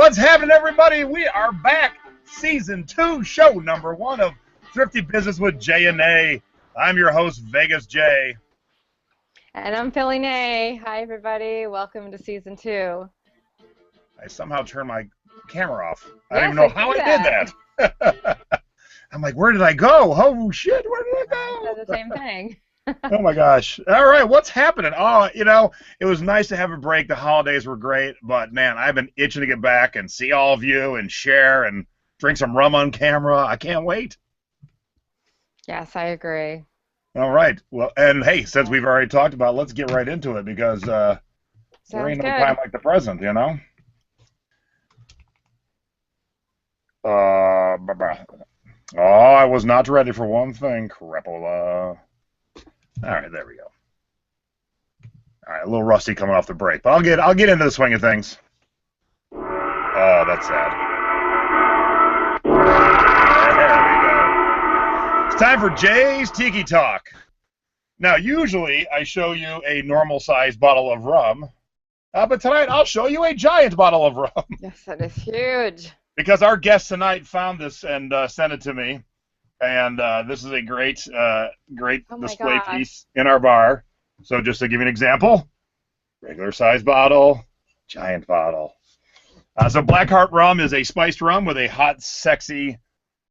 What's happening, everybody? We are back. Season 2, show number 1 of Thrifty Business with J and A. I'm your host, Vegas J. And I'm Philly Nay. Hi, everybody. Welcome to Season 2. I somehow turned my camera off. I Yes, don't even know how I did that. I'm like, where did I go? Oh, shit, where did I I go? said the same thing. Oh, my gosh. All right, what's happening? Oh, it was nice to have a break. The holidays were great, but, man, I've been itching to get back and see all of you and share and drink some rum on camera. I can't wait. Yes, I agree. All right. Well, and, hey, since we've already talked about it, let's get right into it because there Sounds ain't no good. time like the present, you know? Oh, I was not ready for one thing. Crapola. All right, there we go. All right, a little rusty coming off the break, but I'll get into the swing of things. Oh, that's sad. There we go. It's time for Jay's Tiki Talk. Now, usually I show you a normal-sized bottle of rum, but tonight I'll show you a giant bottle of rum. Yes, that is huge. Because our guest tonight found this and sent it to me, and this is a great display piece in our bar. So just to give you an example, regular size bottle, giant bottle. So Blackheart rum is a spiced rum with a hot, sexy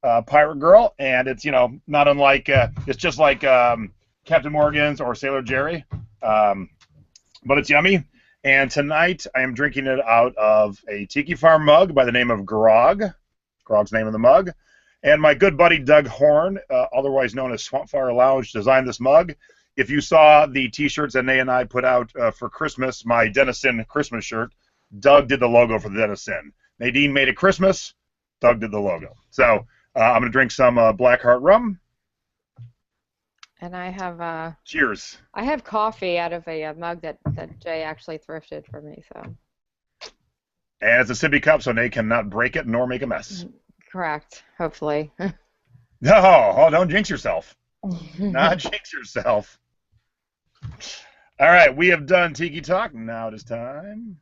pirate girl, and it's not unlike it's just like Captain Morgan's or Sailor Jerry, but it's yummy. And tonight I am drinking it out of a Tiki Farm mug by the name of Grog. Grog's name of the mug. And my good buddy Doug Horn, otherwise known as Swampfire Lounge, designed this mug. If you saw the T-shirts that Nay and I put out for Christmas, my Denison Christmas shirt, Doug did the logo for the Denison. Nadine made it Christmas. Doug did the logo. So I'm going to drink some Blackheart rum. And I have cheers. I have coffee out of a mug that Jay actually thrifted for me. So. And it's a sippy cup, so Nay cannot break it nor make a mess. Correct. Hopefully. No, don't jinx yourself. Not jinx yourself. All right, we have done Tiki Talk. Now it is time.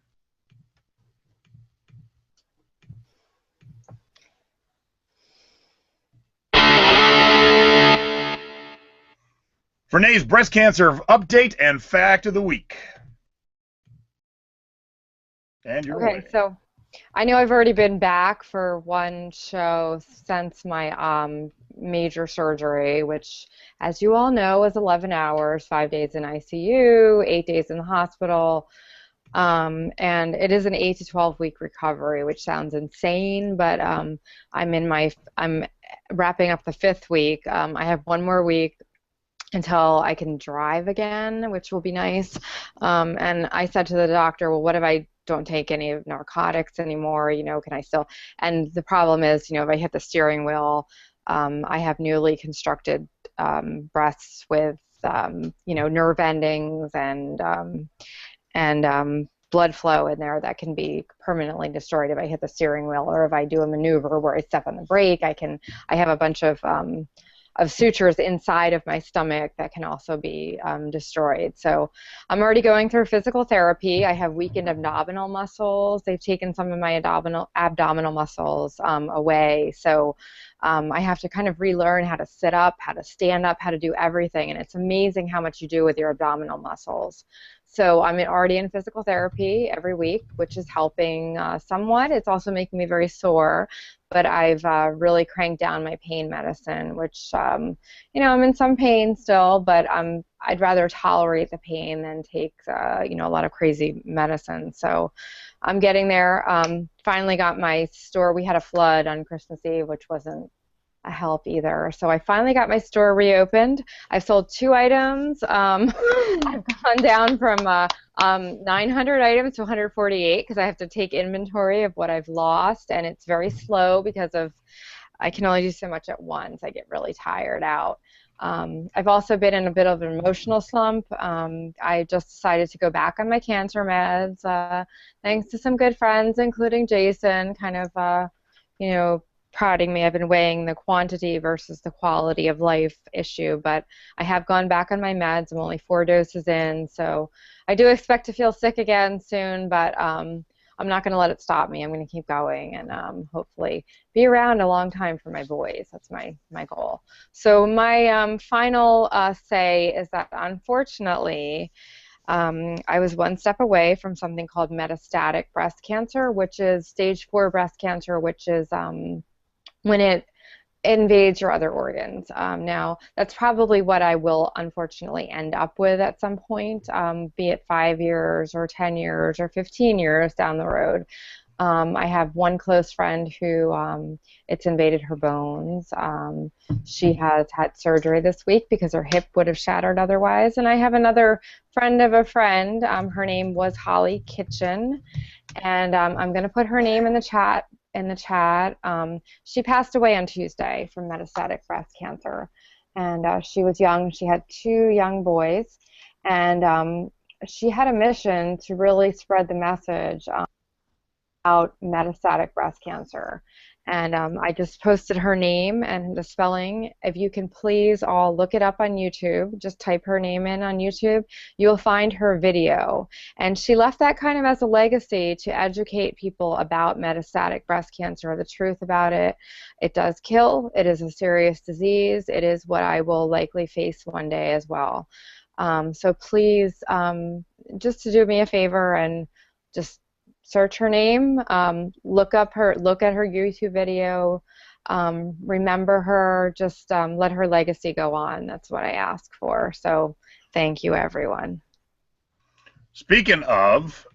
For Nay's breast cancer update and fact of the week. And you're okay, so I know I've already been back for one show since my major surgery, which, as you all know, is 11 hours, 5 days in ICU, 8 days in the hospital, and it is an 8 to 12 week recovery, which sounds insane, but I'm wrapping up the 5th week. I have one more week until I can drive again, which will be nice. And I said to the doctor, well, what if I don't take any of narcotics anymore? Can I still? And the problem is, if I hit the steering wheel, I have newly constructed breasts with, nerve endings and blood flow in there that can be permanently destroyed if I hit the steering wheel, or if I do a maneuver where I step on the brake. I have a bunch of sutures inside of my stomach that can also be destroyed. So I'm already going through physical therapy. I have weakened abdominal muscles. They've taken some of my abdominal muscles away. So I have to kind of relearn how to sit up, how to stand up, how to do everything. And it's amazing how much you do with your abdominal muscles. So I'm already in physical therapy every week, which is helping somewhat. It's also making me very sore, but I've really cranked down my pain medicine, which, I'm in some pain still, but I'd rather tolerate the pain than take, a lot of crazy medicine. So I'm getting there. Finally got my store. We had a flood on Christmas Eve, which wasn't a help either. So I finally got my store reopened. I've sold 2 items. I've gone down from 900 items to 148 because I have to take inventory of what I've lost, and it's very slow because I can only do so much at once. I get really tired out. I've also been in a bit of an emotional slump. I just decided to go back on my cancer meds, thanks to some good friends, including Jason, kind of, prodding me. I've been weighing the quantity versus the quality of life issue, but I have gone back on my meds. I'm only 4 doses in, so I do expect to feel sick again soon, but I'm not going to let it stop me. I'm going to keep going and hopefully be around a long time for my boys. That's my goal. So my final say is that unfortunately, I was one step away from something called metastatic breast cancer, which is stage 4 breast cancer, which is when it invades your other organs. Now, that's probably what I will unfortunately end up with at some point, be it 5 years or 10 years or 15 years down the road. I have one close friend who it's invaded her bones. She has had surgery this week because her hip would have shattered otherwise. And I have another friend of a friend. Her name was Holly Kitchen, and I'm going to put her name in the chat. She passed away on Tuesday from metastatic breast cancer, and she was young. She had 2 young boys, and she had a mission to really spread the message about metastatic breast cancer. And I just posted her name and the spelling. If you can please all look it up on YouTube, just type her name in on YouTube, you'll find her video. And she left that kind of as a legacy to educate people about metastatic breast cancer, the truth about it. It does kill. It is a serious disease. It is what I will likely face one day as well. So please, just to do me a favor and just search her name, look at her YouTube video, remember her, just let her legacy go on. That's what I ask for. So thank you, everyone. Speaking of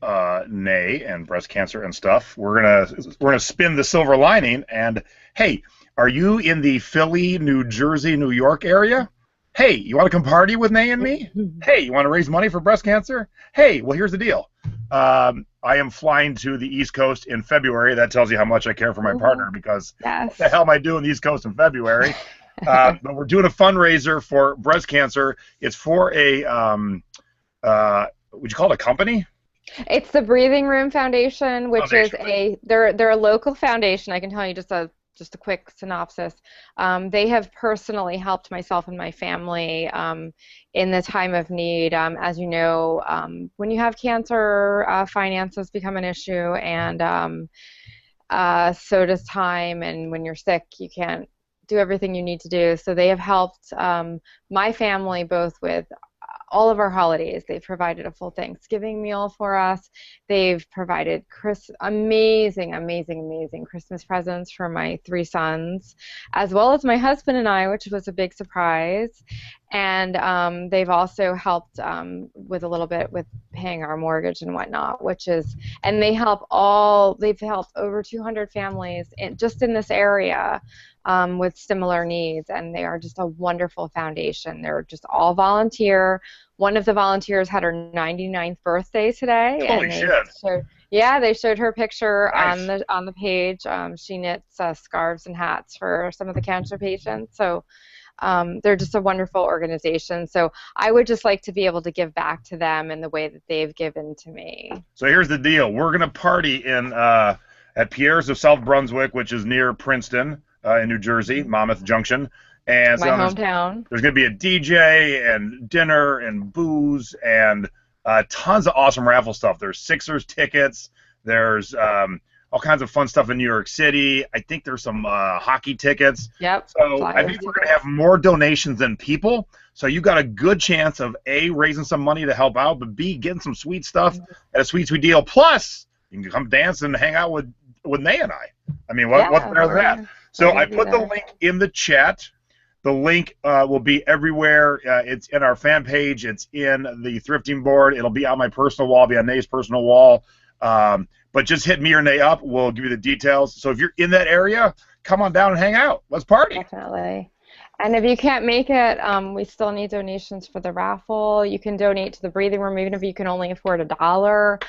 Nay and breast cancer and stuff, we're gonna spin the silver lining. And hey, are you in the Philly, New Jersey, New York area? Hey, you want to come party with Nay and me? Hey, you want to raise money for breast cancer? Hey, well, here's the deal. I am flying to the East Coast in February. That tells you how much I care for my partner, because what the hell am I doing the East Coast in February? But we're doing a fundraiser for breast cancer. It's for a, would you call it a company? It's the Breathing Room Foundation, which is they're a local foundation. I can tell you just a quick synopsis. They have personally helped myself and my family in the time of need. As you know, when you have cancer, finances become an issue, and so does time. And when you're sick, you can't do everything you need to do. So they have helped my family both with all of our holidays. They've provided a full Thanksgiving meal for us. They've provided amazing Christmas presents for my 3 sons, as well as my husband and I, which was a big surprise. And they've also helped with a little bit with paying our mortgage and whatnot, and they've helped over 200 families just in this area with similar needs, and they are just a wonderful foundation. They're just all volunteer. One of the volunteers had her 99th birthday today. Holy shit. They showed her picture on the page. She knits scarves and hats for some of the cancer patients. So they're just a wonderful organization. So I would just like to be able to give back to them in the way that they've given to me. So here's the deal. We're going to party in at Pierre's of South Brunswick, which is near Princeton in New Jersey, Monmouth Junction. And my hometown. There's going to be a DJ and dinner and booze and tons of awesome raffle stuff. There's Sixers tickets. There's all kinds of fun stuff in New York City. I think there's some hockey tickets. Yep. So I think we're going to have more donations than people. So you got a good chance of A, raising some money to help out, but B, getting some sweet stuff at a sweet deal. Plus, you can come dance and hang out with Nay and I. I mean, what's better than that? So I put the link in the chat. The link will be everywhere. It's in our fan page. It's in the thrifting board. It'll be on my personal wall. It'll be on Nay's personal wall. But just hit me or Nay up. We'll give you the details. So if you're in that area, come on down and hang out. Let's party. Definitely. And if you can't make it, we still need donations for the raffle. You can donate to the Breathing Room, even if you can only afford $1.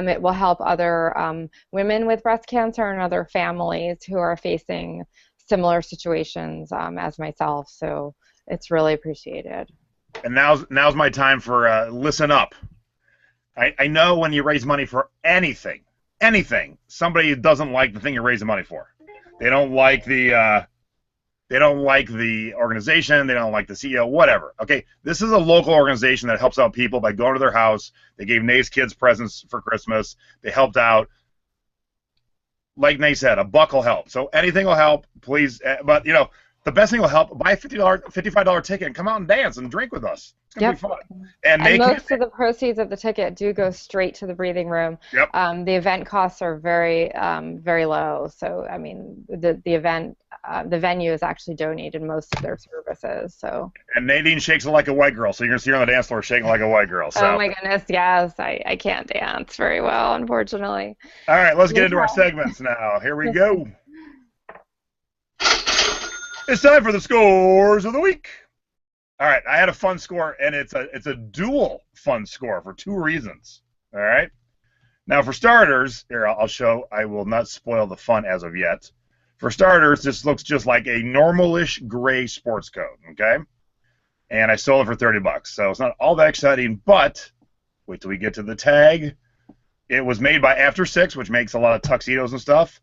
It will help other women with breast cancer and other families who are facing similar situations as myself. So it's really appreciated. And now's my time for listen up. I know when you raise money for anything, somebody doesn't like the thing you're raising money for. They don't like the organization. They don't like the CEO, whatever. Okay, this is a local organization that helps out people by going to their house. They gave Nay's kids presents for Christmas. They helped out. like Nate said, a buck will help. So anything will help, please. But the best thing will help. Buy a $55 ticket and come out and dance and drink with us. It's gonna be Yep. fun. And And most of the proceeds of the ticket do go straight to the breathing room. Yep. The event costs are very, very low. So, I mean, the event, the venue has actually donated most of their services. So. And Nadine shakes it like a white girl, so you're gonna see her on the dance floor shaking like a white girl. So. Oh my goodness, yes, I can't dance very well, unfortunately. All right, let's get into our segments now. Here we go. It's time for the scores of the week. All right, I had a fun score, and it's a dual fun score for 2 reasons. All right. Now, for starters, here I'll show. I will not spoil the fun as of yet. For starters, this looks just like a normalish gray sports coat. Okay, and I sold it for $30, so it's not all that exciting. But wait till we get to the tag. It was made by After Six, which makes a lot of tuxedos and stuff.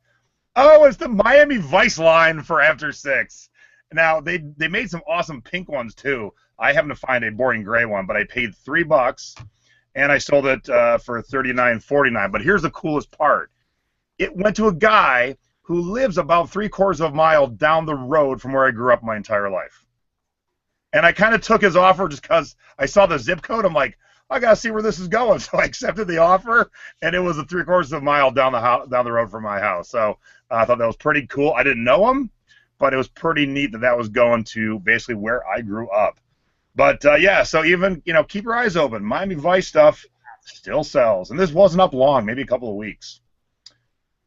Oh, it's the Miami Vice line for After Six. Now, they made some awesome pink ones, too. I happened to find a boring gray one, but I paid $3, and I sold it for $39.49. But here's the coolest part. It went to a guy who lives about 3/4 of a mile down the road from where I grew up my entire life. And I kind of took his offer just because I saw the zip code. I'm like, I got to see where this is going. So I accepted the offer, and it was a 3/4 of a mile down the road from my house. So I thought that was pretty cool. I didn't know him, but it was pretty neat that was going to basically where I grew up. But, yeah, so even, keep your eyes open. Miami Vice stuff still sells. And this wasn't up long, maybe a couple of weeks.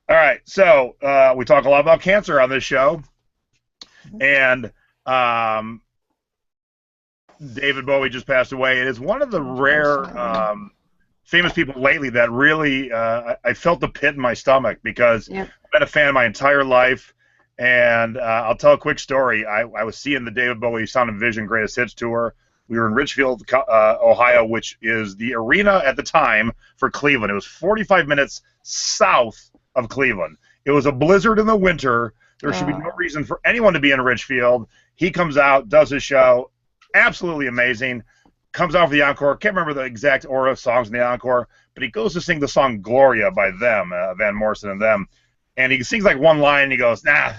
All right, so we talk a lot about cancer on this show. And David Bowie just passed away. It is one of the rare famous people lately that really I felt the pit in my stomach because I've been a fan my entire life. And I'll tell a quick story. I was seeing the David Bowie Sound and Vision Greatest Hits Tour. We were in Richfield, Ohio, which is the arena at the time for Cleveland. It was 45 minutes south of Cleveland. It was a blizzard in the winter. There should be no reason for anyone to be in Richfield. He comes out, does his show. Absolutely amazing. Comes out for the encore. Can't remember the exact order of songs in the encore, but he goes to sing the song Gloria by them, Van Morrison and them. And he sings like one line, and he goes, "Nah,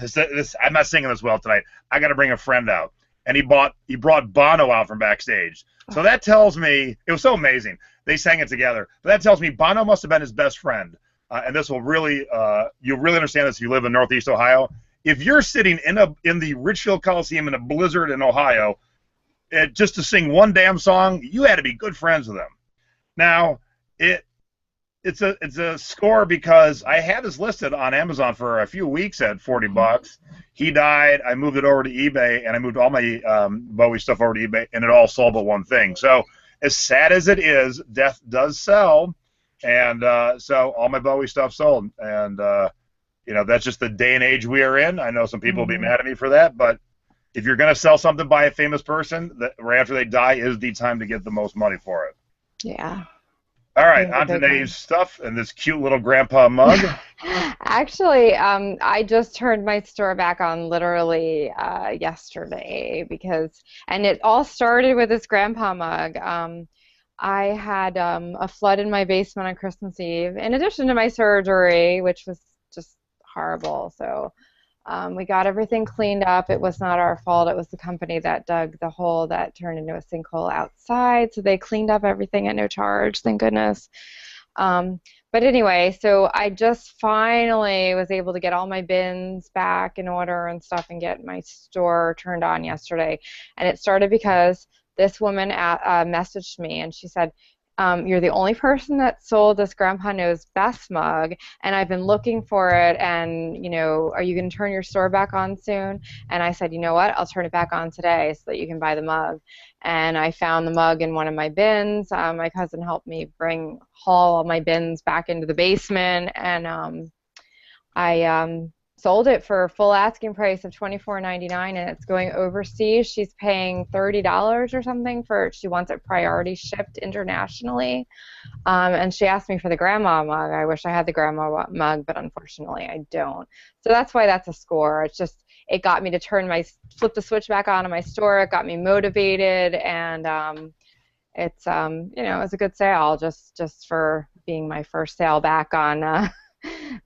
I'm not singing this well tonight. I got to bring a friend out." And he brought Bono out from backstage. So that tells me it was so amazing. They sang it together, but that tells me Bono must have been his best friend. And this will really, you'll really understand this if you live in Northeast Ohio. If you're sitting in the Richfield Coliseum in a blizzard in Ohio, just to sing one damn song, you had to be good friends with them. Now, it's a score because I had this listed on Amazon for a few weeks at $40. He died. I moved it over to eBay, and I moved all my Bowie stuff over to eBay, and it all sold but one thing. So as sad as it is, death does sell, and so all my Bowie stuff sold. And that's just the day and age we are in. I know some people will be mad at me for that, but if you're going to sell something by a famous person, right after they die is the time to get the most money for it. Yeah. All right, on to Dave's stuff and this cute little grandpa mug. Actually, I just turned my store back on literally yesterday and it all started with this grandpa mug. I had a flood in my basement on Christmas Eve, in addition to my surgery, which was just horrible. So we got everything cleaned up. It was not our fault. It was the company that dug the hole that turned into a sinkhole outside. So they cleaned up everything at no charge, thank goodness. But anyway, so I just finally was able to get all my bins back in order and stuff and get my store turned on yesterday. And it started because this woman messaged me and she said, you're the only person that sold this Grandpa Knows Best mug, and I've been looking for it, and, are you going to turn your store back on soon? And I said, you know what, I'll turn it back on today so that you can buy the mug. And I found the mug in one of my bins. My cousin helped me haul all my bins back into the basement, and I sold it for a full asking price of $24.99, and it's going overseas. She's paying $30 or something she wants it priority shipped internationally. And she asked me for the grandma mug. I wish I had the grandma mug, but unfortunately I don't. So that's why that's a score. It got me to flip the switch back on in my store. It got me motivated, and it's it was a good sale just for being my first sale back on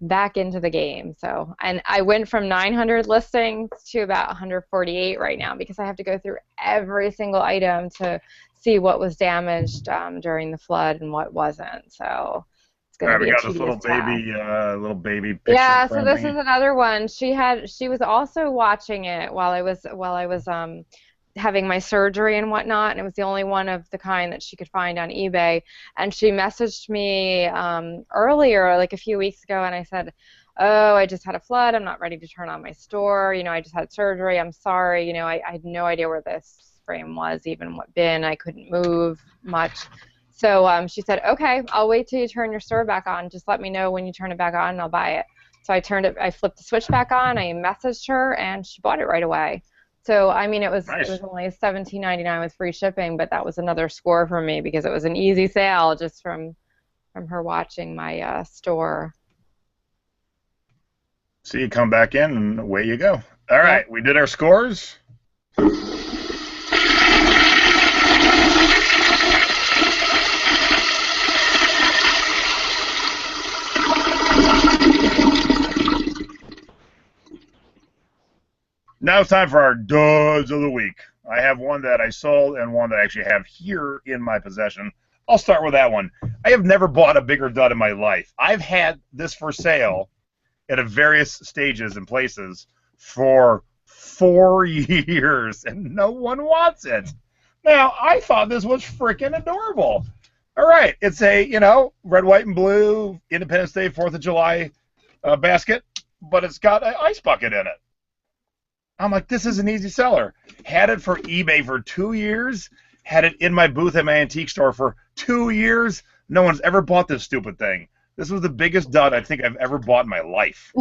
back into the game. So, and I went from 900 listings to about 148 right now because I have to go through every single item to see what was damaged during the flood and what wasn't. So it's going All to right, we be a got this tedious task. little baby picture Yeah, in so front of this is me. another one. She was also watching it while I was having my surgery and whatnot, and it was the only one of the kind that she could find on eBay. And she messaged me earlier, like a few weeks ago, and I said, "Oh, I just had a flood. I'm not ready to turn on my store. You know, I just had surgery. I'm sorry. You know, I had no idea where this frame was, even what bin. I couldn't move much." So she said, "Okay, I'll wait till you turn your store back on. Just let me know when you turn it back on, and I'll buy it." So I flipped the switch back on. I messaged her, and she bought it right away. So I mean, it was Nice. only $17.99 with free shipping, but that was another score for me because it was an easy sale just from her watching my store. So you come back in, and away you go. All Yep. right, we did our scores. Now it's time for our duds of the week. I have one that I sold and one that I actually have here in my possession. I'll start with that one. I have never bought a bigger dud in my life. I've had this for sale at various stages and places for 4 years, and no one wants it. Now, I thought this was freaking adorable. All right, it's a, red, white, and blue Independence Day, 4th of July basket, but it's got an ice bucket in it. I'm like, this is an easy seller. Had it for eBay for 2 years. Had it in my booth at my antique store for 2 years. No one's ever bought this stupid thing. This was the biggest dud I think I've ever bought in my life.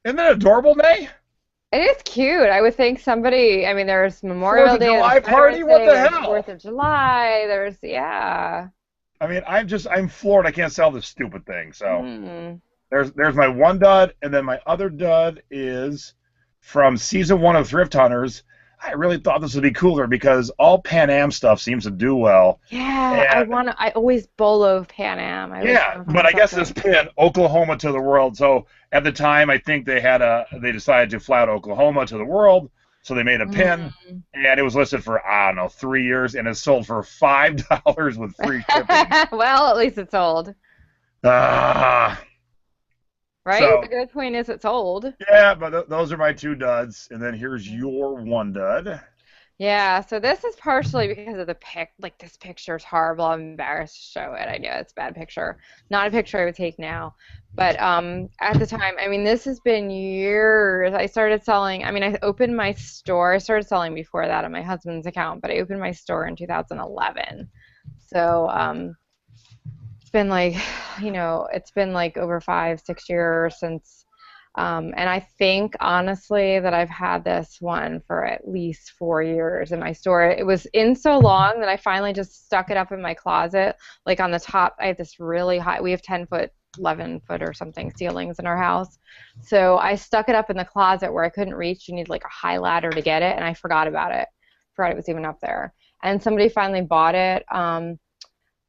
Isn't that adorable, Nay? It is cute. I would think somebody, I mean, there's Fourth Memorial of Day, there's July party? Veterans What Day, the there's hell? 4th of July, there's, yeah. I mean, I'm floored. I can't sell this stupid thing. So Mm. there's my one dud, and then my other dud is from season 1 of Thrift Hunters. I really thought this would be cooler because all Pan Am stuff seems to do well. Yeah, And I always bolo Pan Am. I always yeah, want to but find I guess this something. pin, Oklahoma to the world. So at the time, I think they decided to fly out Oklahoma to the world. So they made a pin, Mm. and it was listed for, I don't know, 3 years, and it sold for $5 with free shipping. Well, at least it's old, Ah, right? so The good point is it's old. yeah, but those are my two duds, and then here's your one dud. Yeah, so this is partially because of the like this picture is horrible. I'm embarrassed to show it. I know it's a bad picture. Not a picture I would take now. But at the time, I mean, this has been years. I started selling, I mean, I opened my store. I started selling before that on my husband's account, but I opened my store in 2011. So, it's been like, it's been like over 5, 6 years since, and I think honestly that I've had this one for at least 4 years in my store. It was in so long that I finally just stuck it up in my closet, like on the top. I have this really high, we have 10 foot, 11 foot or something ceilings in our house. So I stuck it up in the closet where I couldn't reach. You need like a high ladder to get it, and I forgot about it. Forgot it was even up there. And somebody finally bought it.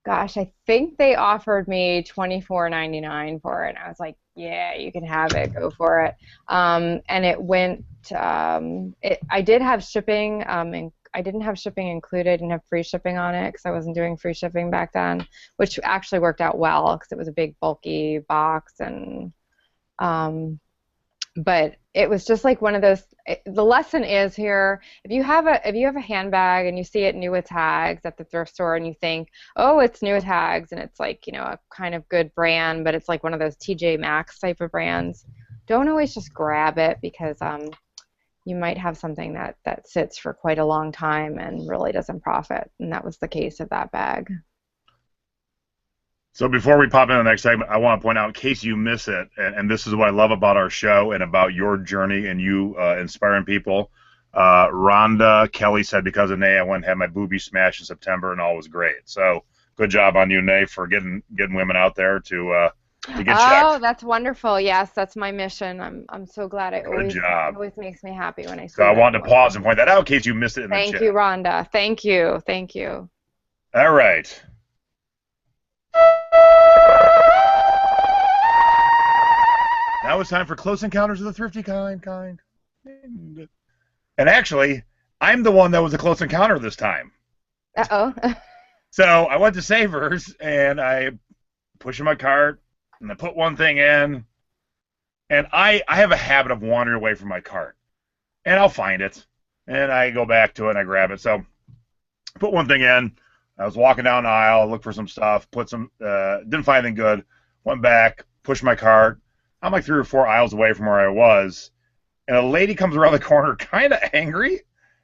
Gosh, I think they offered me $24.99 for it. And I was like, yeah, you can have it, go for it. And it went, I did have shipping, and I didn't have shipping included, didn't have free shipping on it because I wasn't doing free shipping back then, which actually worked out well because it was a big bulky box. And um, but it was just like one of those, the lesson is here, if you have a handbag and you see it new with tags at the thrift store and you think, oh, it's new with tags, and it's like, a kind of good brand, but it's like one of those TJ Maxx type of brands, don't always just grab it because you might have something that sits for quite a long time and really doesn't profit, and that was the case of that bag. So before we pop into the next segment, I want to point out, in case you miss it, and this is what I love about our show and about your journey and you inspiring people. Rhonda Kelly said, because of Nay, I went and had my boobies smashed in September, and all was great. So good job on you, Nay, for getting women out there to get Oh, checked. that's wonderful. Yes, that's my mission. I'm so glad. Good It job. always makes me happy when I So see I that wanted I'm to pause working. and point that out in case you missed it in the Thank chat. you, Rhonda. Thank you. Thank you. All right. it's time for Close Encounters of the Thrifty kind. And actually, I'm the one that was a close encounter this time. Uh-oh. So I went to Savers, and I push in my cart, and I put one thing in, and I have a habit of wandering away from my cart. And I'll find it, and I go back to it, and I grab it. So I put one thing in. I was walking down the aisle, looked for some stuff, didn't find anything good, went back, pushed my cart. I'm like 3 or 4 aisles away from where I was, and a lady comes around the corner kind of angry,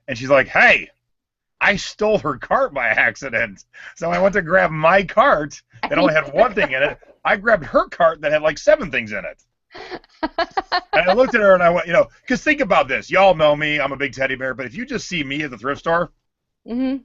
and she's like, hey, I stole her cart by accident. So I went to grab my cart that only had one thing in it. I grabbed her cart that had like 7 things in it. And I looked at her and I went, because think about this. Y'all know me. I'm a big teddy bear. But if you just see me at the thrift store, you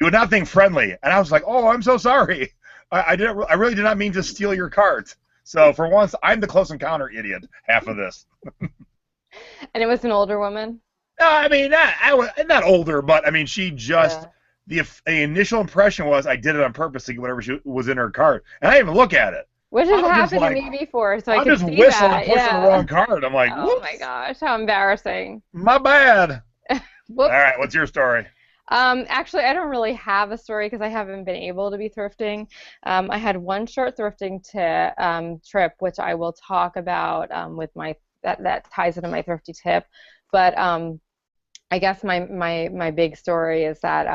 would not think friendly. And I was like, oh, I'm so sorry. I really did not mean to steal your cart. So for once, I'm the close encounter idiot, half of this. And it was an older woman? No, I mean, not older, but I mean, she just, the initial impression was I did it on purpose to get whatever was in her cart. And I didn't even look at it. Which has happened to me before, so I can see that. I'm just whistling and pushing the wrong cart. I'm like, whoops. Oh my gosh, how embarrassing. My bad. All right, what's your story? Actually, I don't really have a story because I haven't been able to be thrifting. I had one short thrifting trip, which I will talk about with that ties into my thrifty tip. But I guess my big story is that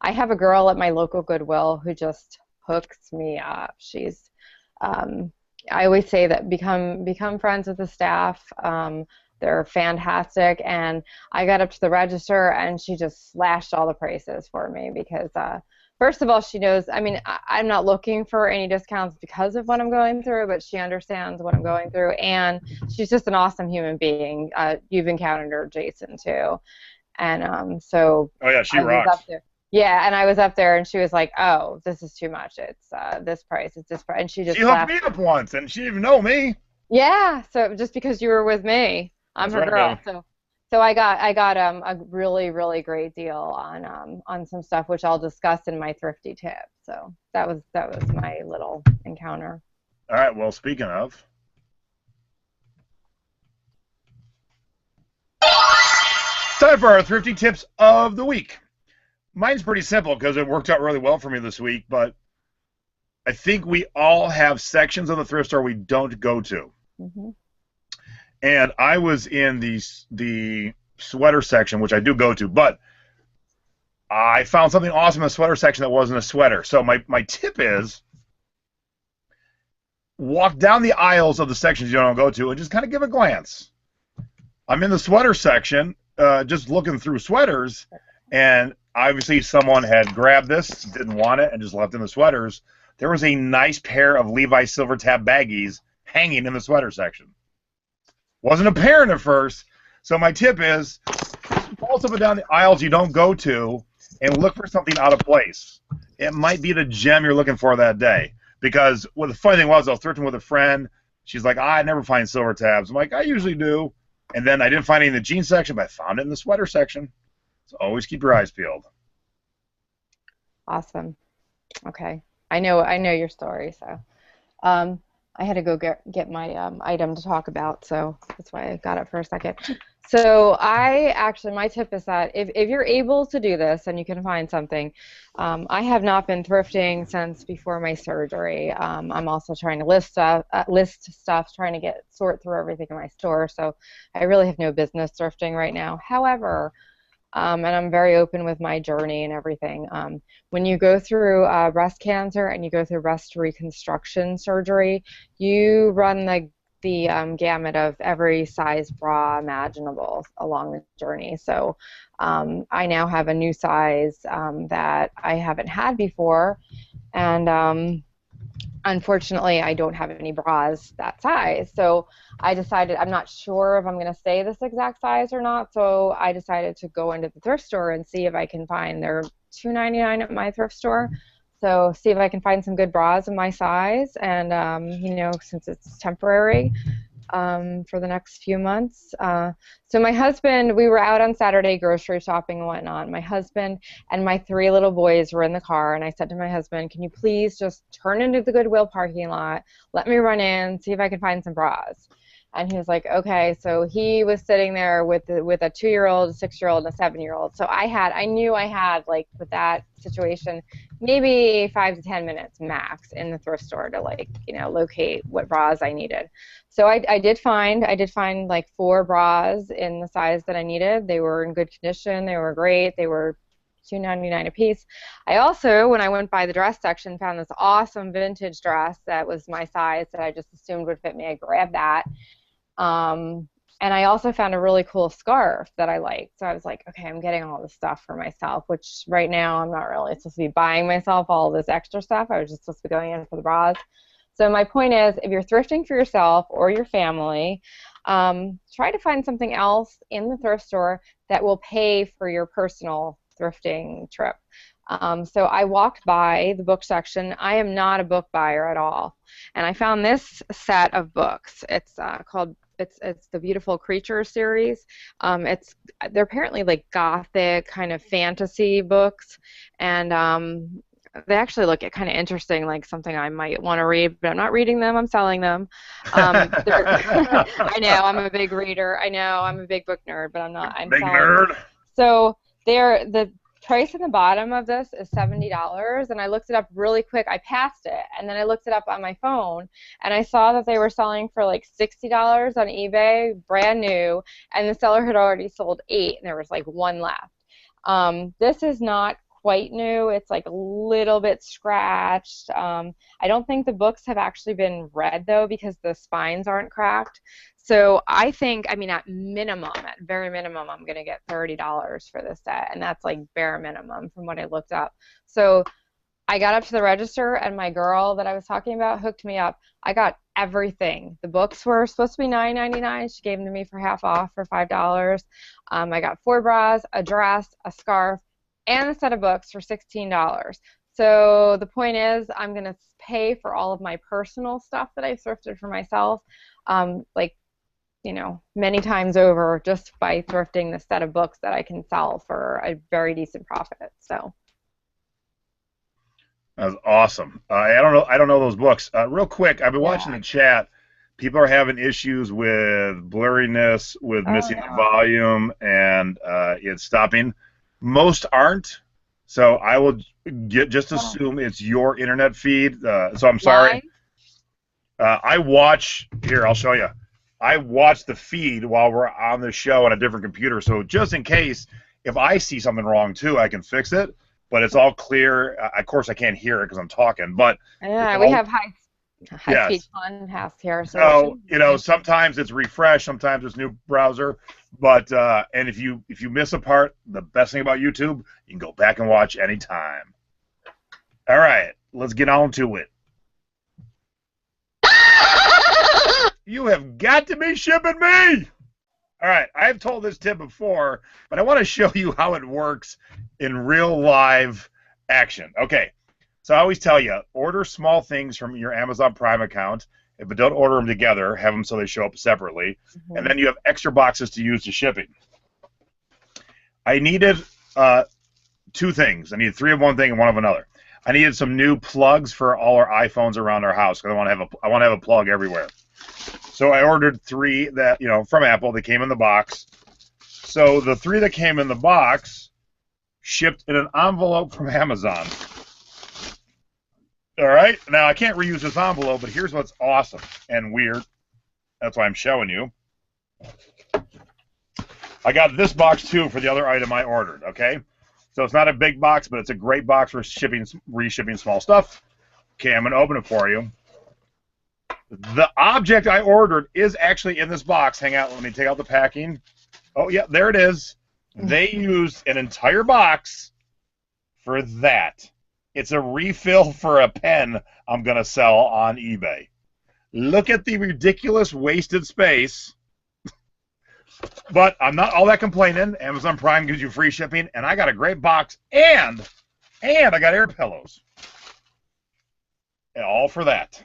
I have a girl at my local Goodwill who just hooks me up. She's I always say that become friends with the staff. They're fantastic, and I got up to the register and she just slashed all the prices for me because first of all, she knows, I mean, I'm not looking for any discounts because of what I'm going through, but she understands what I'm going through, and she's just an awesome human being. You've encountered her, Jason, too. And so oh yeah, she rocks. Yeah, and I was up there, and she was like, "Oh, this is too much. It's this price. It's this price." And she hooked me up once, and she didn't even know me. Yeah, so just because you were with me, I'm her girl. Baby. So I got a really, really great deal on some stuff, which I'll discuss in my thrifty tip. So that was my little encounter. All right. Well, speaking of. Time for our thrifty tips of the week. Mine's pretty simple because it worked out really well for me this week, but I think we all have sections of the thrift store we don't go to. Mm-hmm. And I was in the sweater section, which I do go to, but I found something awesome in the sweater section that wasn't a sweater. So my tip is walk down the aisles of the sections you don't go to and just kind of give a glance. I'm in the sweater section, just looking through sweaters, and obviously someone had grabbed this, didn't want it, and just left in the sweaters. There was a nice pair of Levi's silver tab baggies hanging in the sweater section. Wasn't apparent at first, so my tip is pulse up and down the aisles you don't go to and look for something out of place. It might be the gem you're looking for that day. Because the funny thing was, I was thrifting with a friend. She's like, I never find silver tabs. I'm like, I usually do. And then I didn't find any in the jeans section, but I found it in the sweater section. So always keep your eyes peeled. Awesome. Okay. I know your story, so I had to go get my item to talk about, so that's why I got it for a second. So my tip is that if you're able to do this and you can find something, I have not been thrifting since before my surgery. I'm also trying to list stuff, trying to sort through everything in my store, so I really have no business thrifting right now. However, and I'm very open with my journey and everything. When you go through breast cancer and you go through breast reconstruction surgery, you run the gamut of every size bra imaginable along the journey. So I now have a new size that I haven't had before, and unfortunately, I don't have any bras that size. So I decided, I'm not sure if I'm going to stay this exact size or not, so I decided to go into the thrift store and see if I can find, they're $2.99 at my thrift store, so see if I can find some good bras in my size, and since it's temporary, for the next few months. So my husband, we were out on Saturday grocery shopping and whatnot. My husband and my 3 little boys were in the car, and I said to my husband, can you please just turn into the Goodwill parking lot, let me run in, see if I can find some bras. And he was like, okay. So he was sitting there with a 2-year-old, a 6-year-old, and a 7-year-old. So I knew I had, like, with that situation, maybe 5 to 10 minutes max in the thrift store to, like, locate what bras I needed. So I did find like 4 bras in the size that I needed. They were in good condition. They were great. They were $2.99 a piece. I also, when I went by the dress section, found this awesome vintage dress that was my size that I just assumed would fit me. I grabbed that. And I also found a really cool scarf that I liked. So I was like, okay, I'm getting all this stuff for myself, which right now I'm not really supposed to be buying myself all this extra stuff. I was just supposed to be going in for the bras. So my point is, if you're thrifting for yourself or your family, try to find something else in the thrift store that will pay for your personal thrifting trip. So I walked by the book section. I am not a book buyer at all, and I found this set of books. It's called it's the Beautiful Creature series. They're apparently like gothic kind of fantasy books, and they actually look kind of interesting, like something I might want to read, but I'm not reading them. I'm selling them. I know I'm a big reader. I know I'm a big book nerd, but I'm not. I'm big selling nerd. them. So the price in the bottom of this is $70, and I looked it up really quick. I passed it, and then I looked it up on my phone, and I saw that they were selling for like $60 on eBay, brand new, and the seller had already sold 8, and there was like 1 left. This is not quite new. It's like a little bit scratched. I don't think the books have actually been read, though, because the spines aren't cracked. So I think, I mean, at very minimum, I'm going to get $30 for this set, and that's like bare minimum from what I looked up. So I got up to the register, and my girl that I was talking about hooked me up. I got everything. The books were supposed to be $9.99. She gave them to me for half off for $5. I got 4 bras, a dress, a scarf, and a set of books for $16. So the point is, I'm going to pay for all of my personal stuff that I thrifted for myself, many times over just by thrifting the set of books that I can sell for a very decent profit. So that was awesome. I don't know those books. Real quick, I've been watching the chat. People are having issues with blurriness, with missing the volume, and it's stopping. Most aren't. So I will just assume it's your internet feed. So I'm sorry. I watch here. I'll show you. I watch the feed while we're on the show on a different computer. So just in case, if I see something wrong too, I can fix it. But it's all clear. Of course, I can't hear it because I'm talking. But we have high speed contrast here. So sometimes it's refresh, sometimes it's new browser. But and if you miss a part, the best thing about YouTube, you can go back and watch anytime. All right, let's get on to it. You have got to be shipping me! All right, I've told this tip before, but I want to show you how it works in real live action. Okay, so I always tell you, order small things from your Amazon Prime account, but don't order them together. Have them so they show up separately. Mm-hmm. And then you have extra boxes to use to shipping. I needed 2 things. I needed 3 of one thing and 1 of another. I needed some new plugs for all our iPhones around our house because I want to have a plug everywhere. So I ordered 3 that, from Apple. They came in the box. So the 3 that came in the box shipped in an envelope from Amazon. All right. Now, I can't reuse this envelope, but here's what's awesome and weird. That's why I'm showing you. I got this box, too, for the other item I ordered, okay? So it's not a big box, but it's a great box for reshipping small stuff. Okay, I'm going to open it for you. The object I ordered is actually in this box. Hang on, let me take out the packing. Oh, yeah, there it is. They used an entire box for that. It's a refill for a pen I'm going to sell on eBay. Look at the ridiculous wasted space. But I'm not all that complaining. Amazon Prime gives you free shipping, and I got a great box, and I got air pillows. And all for that.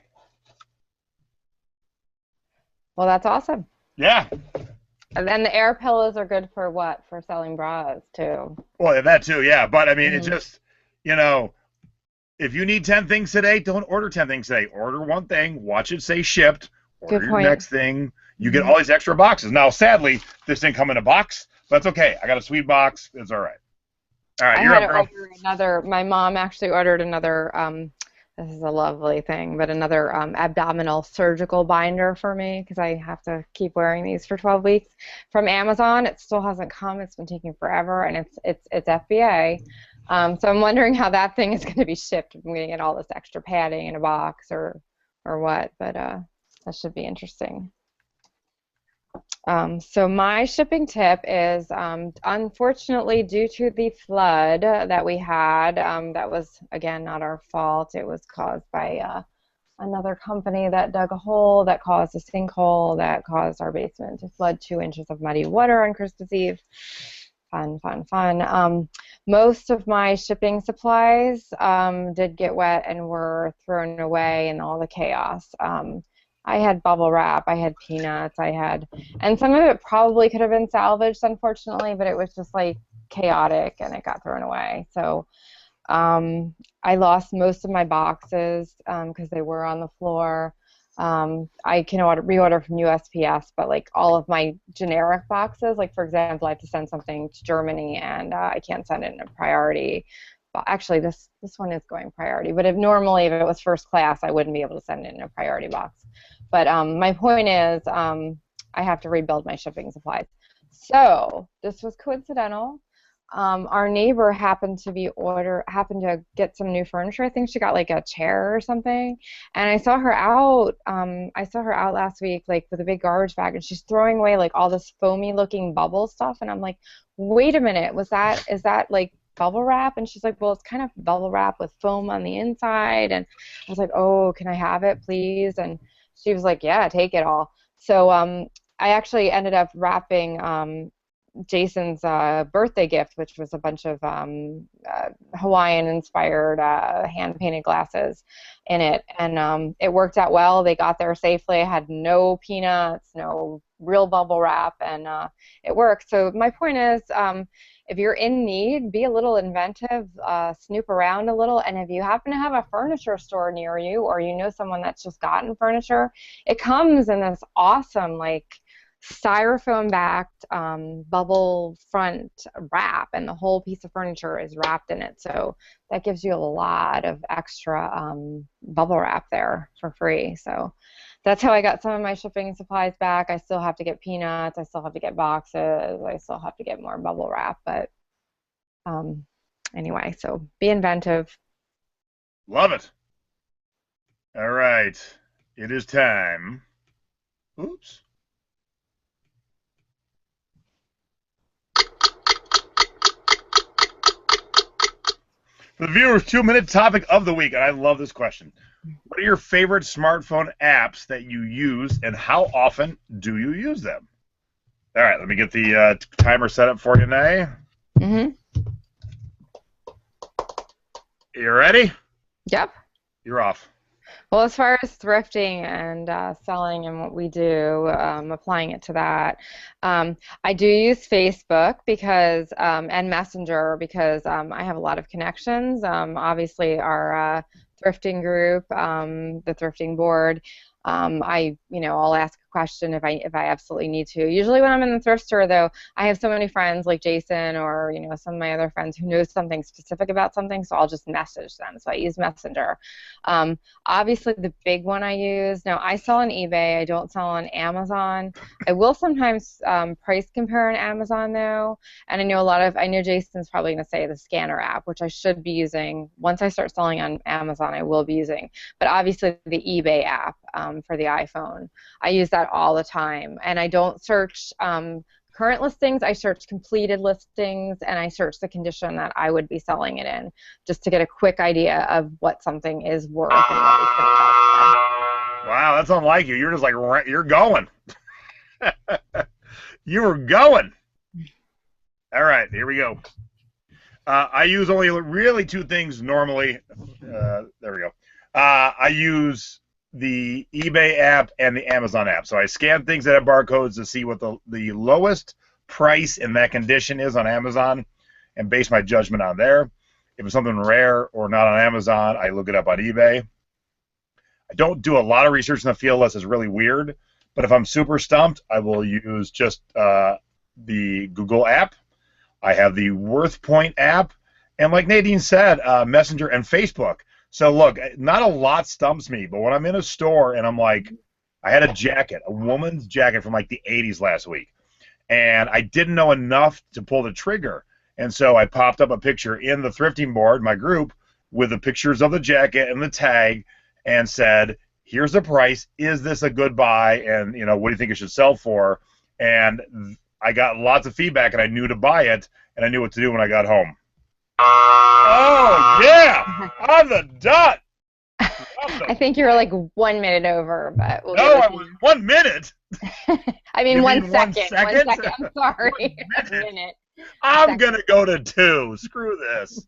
Well, that's awesome. Yeah. And then the air pillows are good for what? For selling bras, too. Well, that too, yeah. But, I mean, it just, if you need 10 things today, don't order 10 things today. Order 1 thing, watch it say shipped, order your next thing. you get all these extra boxes. Now, sadly, this didn't come in a box, but it's okay. I got a sweet box. It's all right. All right, you're up, girl. My mom actually ordered another, this is a lovely thing, but another abdominal surgical binder for me because I have to keep wearing these for 12 weeks from Amazon. It still hasn't come. It's been taking forever, and it's FBA. So I'm wondering how that thing is going to be shipped. If I'm going to get all this extra padding in a box or what, but that should be interesting. So my shipping tip is, unfortunately, due to the flood that we had, that was, again, not our fault. It was caused by another company that dug a hole that caused a sinkhole that caused our basement to flood 2 inches of muddy water on Christmas Eve. Fun, fun, fun. Most of my shipping supplies did get wet and were thrown away in all the chaos. I had bubble wrap, I had peanuts, and some of it probably could have been salvaged, unfortunately, but it was just like chaotic and it got thrown away. So I lost most of my boxes because they were on the floor. I can reorder from USPS, but like all of my generic boxes, like for example, I have to send something to Germany and I can't send it in a priority. Well, actually, this one is going priority, but if it was first class, I wouldn't be able to send it in a priority box. But my point is, I have to rebuild my shipping supplies. So this was coincidental. Our neighbor happened to get some new furniture. I think she got like a chair or something. And I saw her out. I saw her out last week, like with a big garbage bag, and she's throwing away like all this foamy-looking bubble stuff. And I'm like, wait a minute, is that like bubble wrap? And she's like, well, it's kind of bubble wrap with foam on the inside. And I was like, oh, can I have it, please? And she was like, yeah, take it all. So I actually ended up wrapping Jason's birthday gift, which was a bunch of Hawaiian-inspired hand-painted glasses in it, and it worked out well. They got there safely. I had no peanuts, no real bubble wrap, and it worked. So my point is, if you're in need, be a little inventive, snoop around a little, and if you happen to have a furniture store near you, or you know someone that's just gotten furniture, it comes in this awesome, like, styrofoam-backed bubble front wrap, and the whole piece of furniture is wrapped in it. So that gives you a lot of extra bubble wrap there for free. So that's how I got some of my shipping supplies back. I still have to get peanuts. I still have to get boxes. I still have to get more bubble wrap. But anyway, so be inventive. Love it. All right. It is time. Oops. For the viewers, 2-minute topic of the week, and I love this question. What are your favorite smartphone apps that you use, and how often do you use them? All right, let me get the timer set up for you now. Mm-hmm. You ready? Yep. You're off. Well, as far as thrifting and selling and what we do, applying it to that, I do use Facebook because and Messenger because I have a lot of connections. Obviously, our thrifting group, the thrifting board. I'll ask a question if I absolutely need to. Usually when I'm in the thrift store, though, I have so many friends like Jason or some of my other friends who know something specific about something, so I'll just message them. So I use Messenger. Obviously, the big one I use. Now I sell on eBay. I don't sell on Amazon. I will sometimes price compare on Amazon though, and I know Jason's probably going to say the scanner app, which I should be using once I start selling on Amazon. I will be using, but obviously the eBay app. For the iPhone. I use that all the time, and I don't search current listings. I search completed listings, and I search the condition that I would be selling it in, just to get a quick idea of what something is worth and what it's going to cost. Wow, that's unlike you. You're just like, you're going. You were going. All right, here we go. I use only really 2 things normally. There we go. I use the eBay app and the Amazon app. So I scan things that have barcodes to see what the lowest price in that condition is on Amazon and base my judgment on there. If it's something rare or not on Amazon, I look it up on eBay. I don't do a lot of research in the field unless it's really weird, But if I'm super stumped, I will use just the Google app. I have the WorthPoint app. And like Nadine said, Messenger and Facebook. So look, not a lot stumps me, but when I'm in a store and I'm like, I had a jacket, a woman's jacket from like the 80s last week, and I didn't know enough to pull the trigger. And so I popped up a picture in the thrifting board, my group, with the pictures of the jacket and the tag, and said, here's the price. Is this a good buy? And, you know, what do you think it should sell for? And I got lots of feedback, and I knew to buy it, and I knew what to do when I got home. Oh, yeah! On the dot! I think you were like 1 minute over, but we'll no, I was 1 minute. I mean, you 1 mean second. 1 second. 1 second. I'm sorry. 1 minute. I'm going to go to 2. Screw this.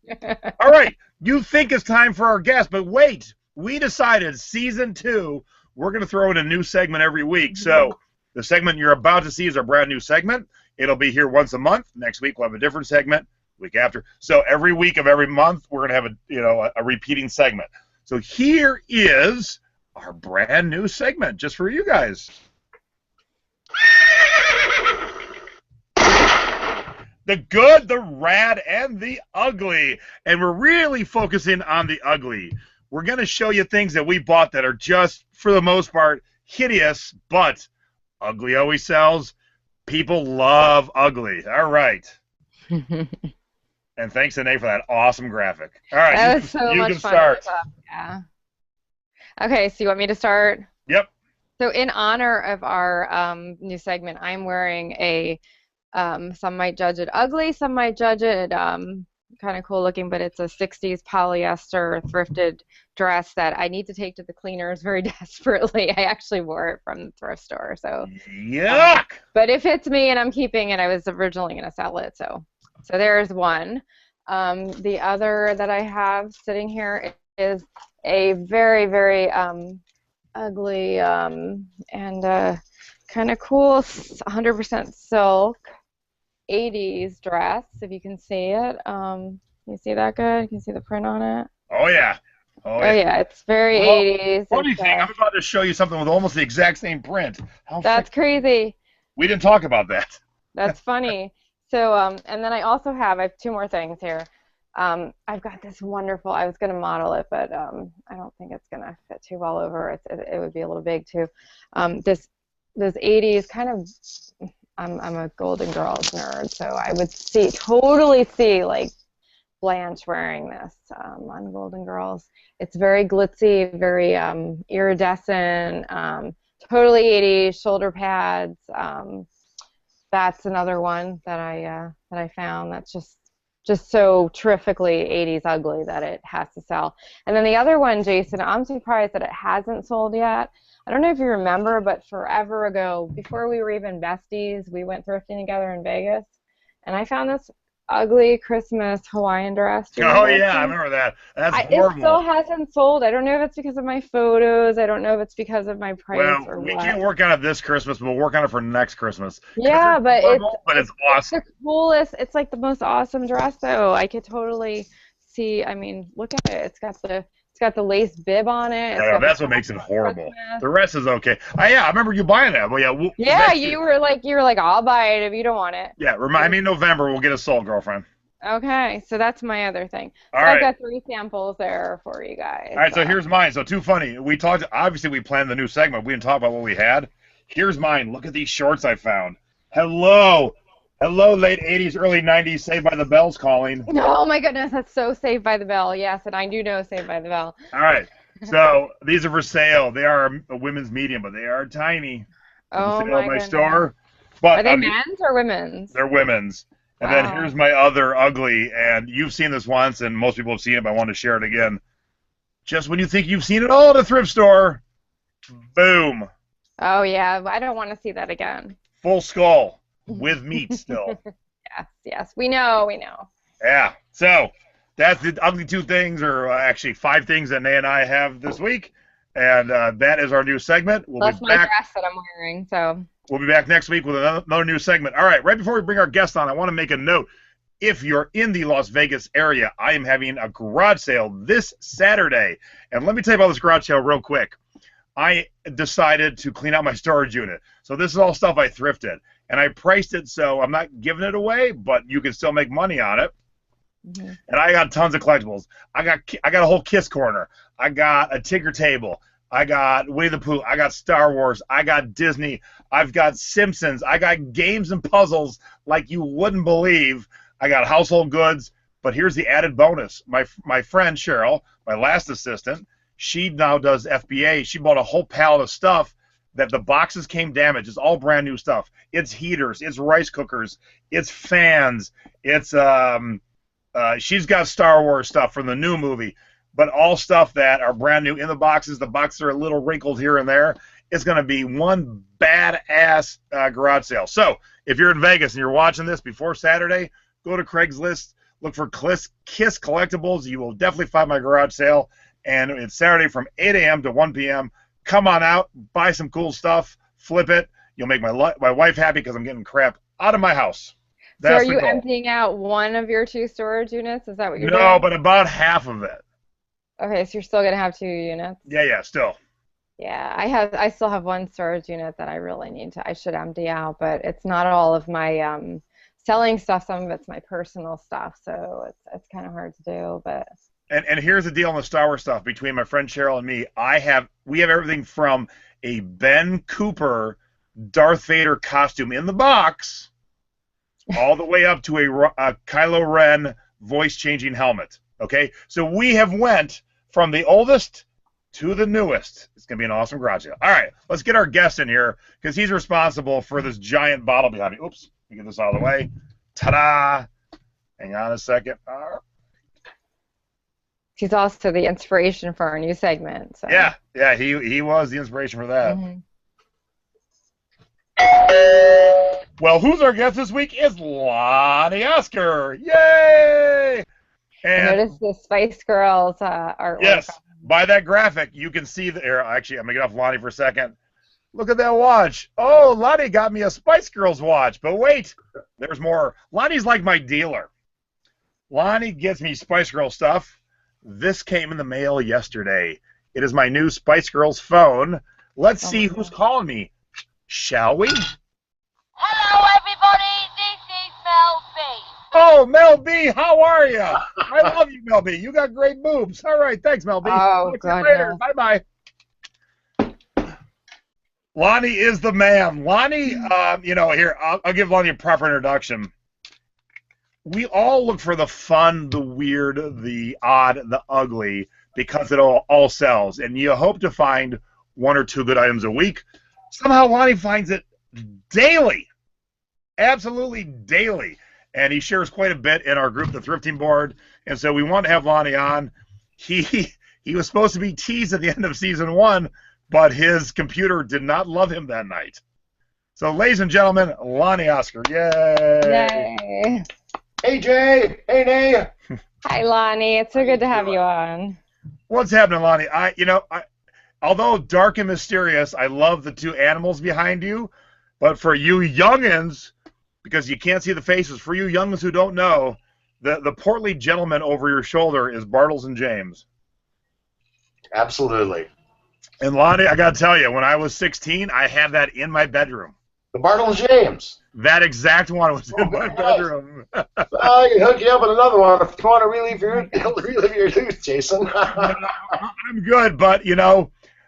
All right. You think it's time for our guest, but wait. We decided season 2, we're going to throw in a new segment every week. So the segment you're about to see is our brand new segment. It'll be here once a month. Next week, we'll have a different segment. Week after. So every week of every month, we're going to have a repeating segment. So here is our brand new segment just for you guys. The good, the rad, and the ugly. And we're really focusing on the ugly. We're going to show you things that we bought that are just, for the most part, hideous, but ugly always sells. People love ugly. All right. And thanks to Nate for that awesome graphic. All right, that was so much fun. Start. Yeah. Okay, so you want me to start? Yep. So in honor of our new segment, I'm wearing a, some might judge it ugly, some might judge it kind of cool looking, but it's a 60s polyester thrifted dress that I need to take to the cleaners very desperately. I actually wore it from the thrift store. So yuck! But it fits me and I'm keeping it. I was originally going to sell it, so there's one. The other that I have sitting here is a very, very ugly and kind of cool 100% silk 80s dress, if you can see it. Can you see that good? Can you see the print on it? Oh, yeah. Oh, yeah. It's very 80s. Funny thing, I'm about to show you something with almost the exact same print. That's crazy. We didn't talk about that. That's funny. So, and then I have 2 more things here. I've got this wonderful, I was going to model it, but I don't think it's going to fit too well over. It would be a little big too. This 80s kind of, I'm a Golden Girls nerd, so I would totally see like Blanche wearing this on Golden Girls. It's very glitzy, very iridescent, totally 80s, shoulder pads. That's another one that I found that's just so terrifically 80s ugly that it has to sell. And then the other one, Jason, I'm surprised that it hasn't sold yet. I don't know if you remember, but forever ago, before we were even besties, we went thrifting together in Vegas, and I found this ugly Christmas Hawaiian dress. Oh, yeah, I remember that. That's horrible. It still hasn't sold. I don't know if it's because of my photos. I don't know if it's because of my price or what. We can't work on it this Christmas, but we'll work on it for next Christmas. Yeah, but it's awesome. It's the coolest. It's like the most awesome dress, though. I could totally see. I mean, look at it. It's got the lace bib on it. That's what makes it horrible. Christmas. The rest is okay. I remember you buying that. Well, yeah. You were like, I'll buy it if you don't want it. Yeah, remind me in November. We'll get it sold, girlfriend. Okay, so that's my other thing. All right. I've got 3 samples there for you guys. All right, so here's mine. So too funny. Obviously we planned the new segment. We didn't talk about what we had. Here's mine. Look at these shorts I found. Hello, late 80s, early 90s, Saved by the Bell's calling. Oh my goodness, that's so Saved by the Bell. Yes, and I do know Saved by the Bell. All right, so these are for sale. They are a women's medium, but they are tiny. Oh my goodness. My store. But are they men's or women's? They're women's. And then here's my other ugly, and you've seen this once, and most people have seen it, but I want to share it again. Just when you think you've seen it all at a thrift store, boom. Oh, yeah, I don't want to see that again. Full skull, with meat still. Yes, we know. Yeah, so that's the ugly 2 things, or actually 5 things that Nay and I have this week, and that is our new segment. That's my dress that I'm wearing, so... We'll be back next week with another new segment. All right, right before we bring our guest on, I want to make a note. If you're in the Las Vegas area, I am having a garage sale this Saturday. And let me tell you about this garage sale real quick. I decided to clean out my storage unit. So this is all stuff I thrifted. And I priced it so I'm not giving it away, but you can still make money on it. Mm-hmm. And I got tons of collectibles. I got a whole Kiss corner. I got a Tinker table. I got Winnie the Pooh. I got Star Wars. I got Disney. I've got Simpsons. I got games and puzzles like you wouldn't believe. I got household goods. But here's the added bonus. My friend Cheryl, my last assistant, she now does FBA. She bought a whole pallet of stuff that the boxes came damaged. It's all brand new stuff. It's heaters. It's rice cookers. It's fans. It's she's got Star Wars stuff from the new movie, but all stuff that are brand new in the boxes. The boxes are a little wrinkled here and there. It's going to be one badass garage sale. So if you're in Vegas and you're watching this before Saturday, go to Craigslist, look for Kiss Collectibles. You will definitely find my garage sale. And it's Saturday from 8 a.m. to 1 p.m. Come on out, buy some cool stuff, flip it. You'll make my wife happy because I'm getting crap out of my house. That's so are you emptying out one of your 2 storage units? Is that what you're doing? No, but about half of it. Okay, so you're still going to have 2 units? Yeah, still. Yeah, I still have 1 storage unit that I should empty out, but it's not all of my selling stuff. Some of it's my personal stuff, so it's kind of hard to do, but... And here's the deal on the Star Wars stuff. Between my friend Cheryl and me, we have everything from a Ben Cooper Darth Vader costume in the box all the way up to a Kylo Ren voice-changing helmet. Okay? So we have went from the oldest to the newest. It's going to be an awesome garage sale. All right, let's get our guest in here because he's responsible for this giant bottle behind me. Oops, let me get this out of the way. Ta-da! Hang on a second. He's also the inspiration for our new segment. So. Yeah, he was the inspiration for that. Mm-hmm. Well, who's our guest this week? It's Lonnie Oscar. Yay! And I noticed the Spice Girls artwork. Yes, by that graphic, you can see the here. Actually, I'm going to get off Lonnie for a second. Look at that watch. Oh, Lonnie got me a Spice Girls watch. But wait, there's more. Lonnie's like my dealer. Lonnie gets me Spice Girl stuff. This came in the mail yesterday. It is my new Spice Girls phone. Let's see who's calling me. Shall we? Hello, everybody. This is Mel B. Oh, Mel B, how are you? I love you, Mel B. You got great boobs. All right, thanks, Mel B. Oh, God. Later. Bye-bye. Lonnie is the man. Lonnie, here, I'll give Lonnie a proper introduction. We all look for the fun, the weird, the odd, the ugly, because it all sells. And you hope to find 1 or 2 good items a week. Somehow Lonnie finds it daily. Absolutely daily. And he shares quite a bit in our group, the Thrifting Board. And so we want to have Lonnie on. He was supposed to be teased at the end of season 1, but his computer did not love him that night. So, ladies and gentlemen, Lonnie Oscar. Yay! Yay! Hey, Jay. Hey, Nay. Hi, Lonnie. It's so good to have you on. What's happening, Lonnie? Although dark and mysterious, I love the 2 animals behind you. But for you youngins, because you can't see the faces, for you youngins who don't know, the portly gentleman over your shoulder is Bartles and James. Absolutely. And Lonnie, I got to tell you, when I was 16, I had that in my bedroom. The Bartles James. That exact one was in my bedroom. I can hook you up with another one if you want to relive your youth, Jason. I'm good, but,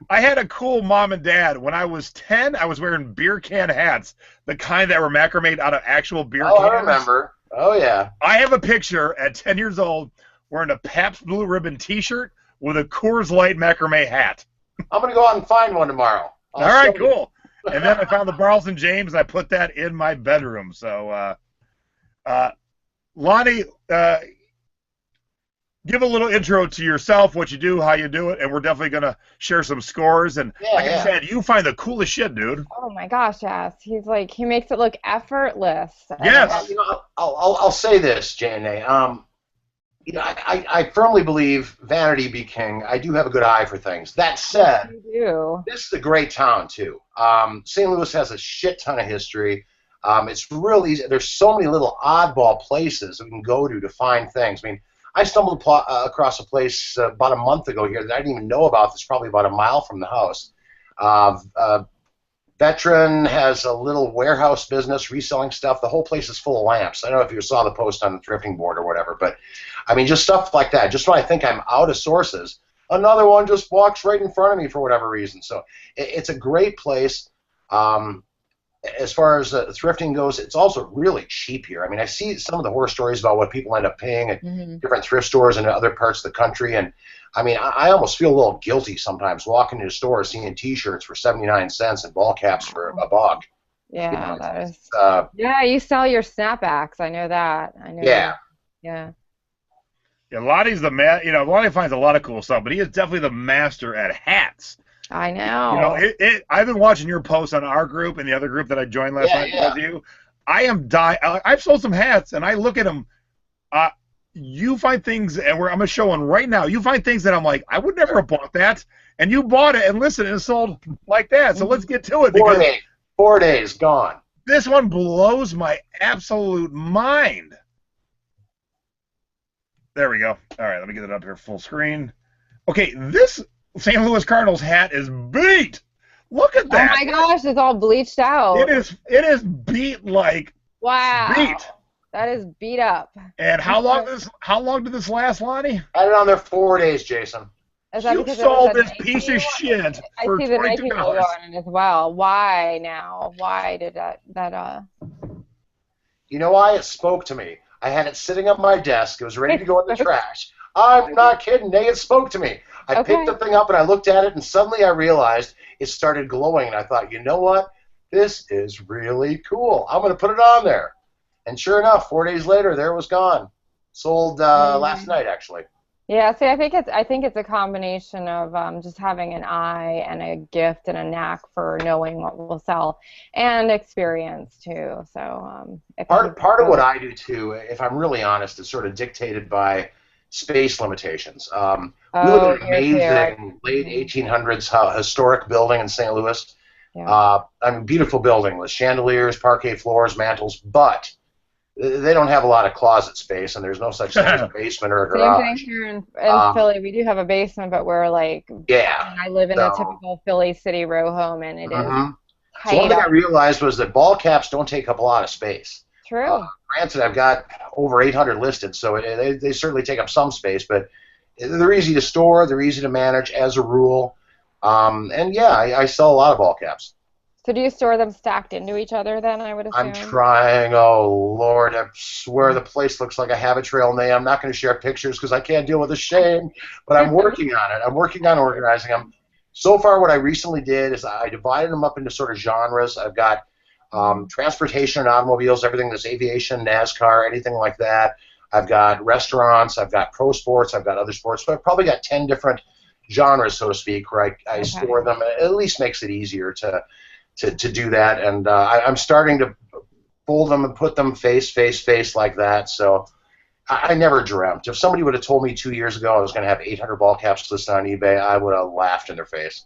I had a cool mom and dad. When I was 10, I was wearing beer can hats, the kind that were macrameed out of actual beer cans. I remember. Oh, yeah. I have a picture at 10 years old wearing a Pabst Blue Ribbon T-shirt with a Coors Light macrame hat. I'm going to go out and find one tomorrow. All right, cool. And then I found the Bartles and James, and I put that in my bedroom. So, Lonnie, give a little intro to yourself, what you do, how you do it, and we're definitely going to share some scores. And I said, you find the coolest shit, dude. Oh, my gosh, yes. He makes it look effortless. Yes. I'll say this, J&A. I firmly believe vanity be king. I do have a good eye for things. That said, this is a great town, too. St. Louis has a shit ton of history. It's really easy. There's so many little oddball places we can go to find things. I mean, I stumbled across a place about a month ago here that I didn't even know about. That's probably about a mile from the house. Veteran has a little warehouse business reselling stuff. The whole place is full of lamps. I don't know if you saw the post on the thrifting board or whatever, but I mean, just stuff like that. Just when I think I'm out of sources, another one just walks right in front of me for whatever reason. So it's a great place. As far as thrifting goes, it's also really cheap here. I mean, I see some of the horror stories about what people end up paying at different thrift stores in other parts of the country, and I mean, I almost feel a little guilty sometimes walking into stores seeing T-shirts for 79 cents and ball caps for $1. Yeah, you know, that is. Yeah, you sell your snapbacks. I know that. I know. Yeah. Yeah. Yeah, Lonnie's the man. You know, Lonnie finds a lot of cool stuff, but he is definitely the master at hats. I know. You know, I've been watching your posts on our group and the other group that I joined last night with you. I am dying. I've sold some hats, and I look at them. You find things, and I'm going to show one right now. You find things that I'm like, I would never have bought that, and you bought it, and listen, it's sold like that. So let's get to it. 4 days gone. This one blows my absolute mind. There we go. All right, let me get it up here full screen. Okay, this St. Louis Cardinals hat is beat. Look at that. Oh my gosh, it's all bleached out. It is beat like beat. That is beat up. And how long did this last, Lonnie? I had it on there 4 days, Jason. You sold this piece of shit for $22. I see the Nike logo on it as well. Why now? Why did that You know why? It spoke to me. I had it sitting on my desk. It was ready to go in the trash. I'm not kidding. It spoke to me. I picked the thing up and I looked at it, and suddenly I realized it started glowing, and I thought, you know what? This is really cool. I'm going to put it on there. And sure enough, 4 days later, there it was gone. Sold last night, actually. Yeah, see, I think it's a combination of just having an eye and a gift and a knack for knowing what will sell, and experience too. So part of what I do too, if I'm really honest, is sort of dictated by space limitations. We live in an amazing late 1800s historic building in St. Louis. Yeah. I mean, beautiful building with chandeliers, parquet floors, mantels, but they don't have a lot of closet space, and there's no such thing as a basement or a garage. Same thing here in Philly. We do have a basement, but we're like, I live in a typical Philly city row home, and it is So one thing I realized was that ball caps don't take up a lot of space. True. Granted, I've got over 800 listed, so they certainly take up some space, but they're easy to store, they're easy to manage as a rule, and yeah, I sell a lot of ball caps. So do you store them stacked into each other then, I would assume? I'm trying. Oh, Lord, I swear the place looks like a habit trail, and I'm not going to share pictures because I can't deal with the shame, but I'm working on it. I'm working on organizing them. So far, what I recently did is I divided them up into sort of genres. I've got transportation and automobiles, everything that's aviation, NASCAR, anything like that. I've got restaurants. I've got pro sports. I've got other sports. So I've probably got 10 different genres, so to speak, where I store them. It at least makes it easier to do that, and I'm starting to fold them and put them face like that. So I never dreamt. If somebody would have told me 2 years ago I was going to have 800 ball caps listed on eBay, I would have laughed in their face.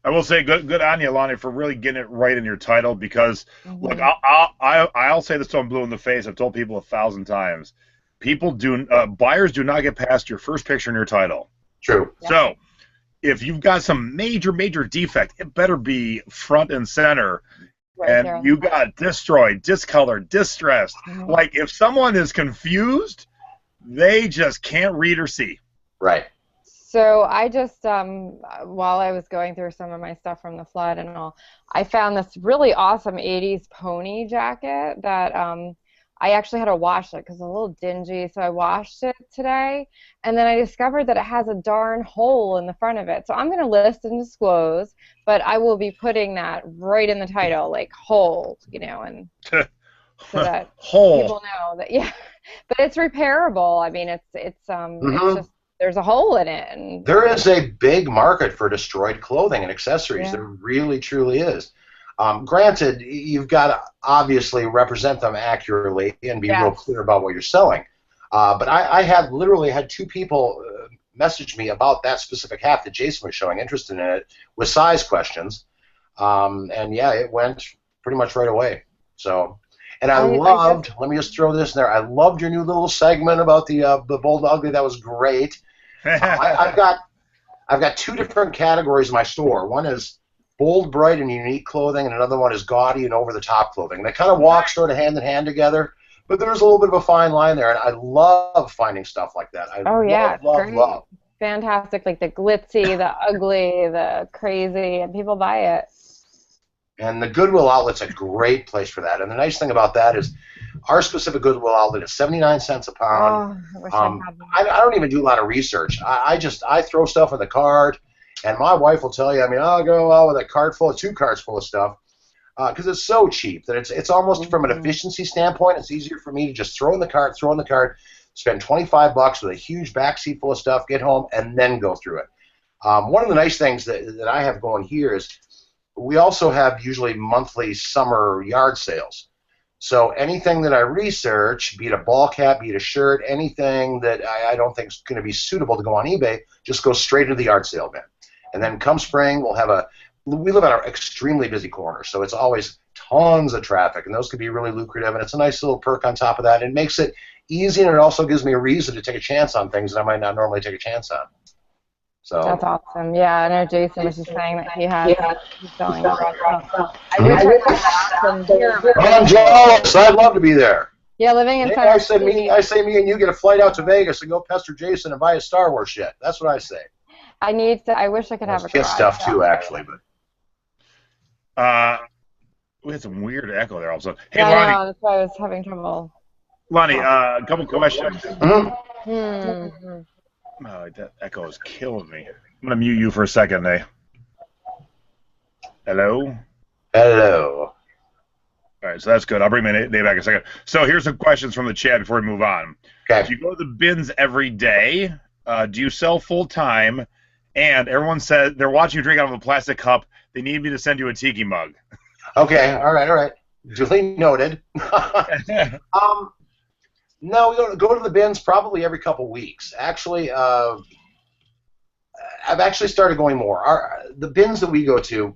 I will say good on you, Lonnie, for really getting it right in your title, because look, I'll say this till I'm blue in the face. I've told people 1,000 times. Buyers do not get past your first picture in your title. True. Yeah. So if you've got some major defect, it better be front and center. Right, and you got destroyed, discolored, distressed. Like, if someone is confused, they just can't read or see. Right. So I just, while I was going through some of my stuff from the flood and all, I found this really awesome 80s pony jacket that I actually had to wash it because it's a little dingy, so I washed it today, and then I discovered that it has a darn hole in the front of it. So I'm going to list and disclose, but I will be putting that right in the title, like hole, and so that hole. People know that, yeah. But it's repairable. I mean, it's just, there's a hole in it. And there is a big market for destroyed clothing and accessories. There really, truly is. Granted, you've got to obviously represent them accurately and be real clear about what you're selling. But I had literally had two people message me about that specific hat that Jason was showing interest in it with size questions. And yeah, it went pretty much right away. So, and I loved, let me just throw this in there, I loved your new little segment about the bold and ugly. That was great. I've got two different categories in my store. One is bold, bright, and unique clothing, and another one is gaudy and over-the-top clothing. They kind of walk sort of hand in hand together, but there's a little bit of a fine line there, and I love finding stuff like that. Love. Fantastic, like the glitzy, the ugly, the crazy, and people buy it. And the Goodwill outlet's a great place for that. And the nice thing about that is our specific Goodwill outlet is 79 cents a pound. I don't even do a lot of research. I throw stuff in the cart, and my wife will tell you, I mean, I'll go out with a cart full of 2 carts full of stuff because it's so cheap that it's almost from an efficiency standpoint, it's easier for me to just throw in the cart, spend $25 with a huge back seat full of stuff, get home, and then go through it. One of the nice things that I have going here is we also have usually monthly summer yard sales. So anything that I research, be it a ball cap, be it a shirt, anything that I don't think is going to be suitable to go on eBay, just goes straight into the yard sale bin. And then come spring, we live on an extremely busy corner, so it's always tons of traffic, and those could be really lucrative, and it's a nice little perk on top of that. It makes it easy, and it also gives me a reason to take a chance on things that I might not normally take a chance on. So that's awesome. Yeah, I know Jason was just saying that he's selling stuff. I wish I could have some here. I'm jealous. I'd love to be there. Yeah, living in I say me and you get a flight out to Vegas and go pester Jason and buy his Star Wars shit. That's what I say. I wish I could have a kid stuff too, actually, but. We had some weird echo there also. Hey, yeah, Lonnie. that's why I was having trouble. Lonnie, a couple questions. Mm-hmm. Oh, that echo is killing me. I'm going to mute you for a second, eh? Hello? Hello. All right, so that's good. I'll bring my name back in a second. So here's some questions from the chat before we move on. Okay. If you go to the bins every day, do you sell full-time? And everyone said they're watching you drink out of a plastic cup. They need me to send you a tiki mug. Okay, all right. Duly noted. No, we don't go to the bins probably every couple weeks. Actually, I've actually started going more. The bins that we go to,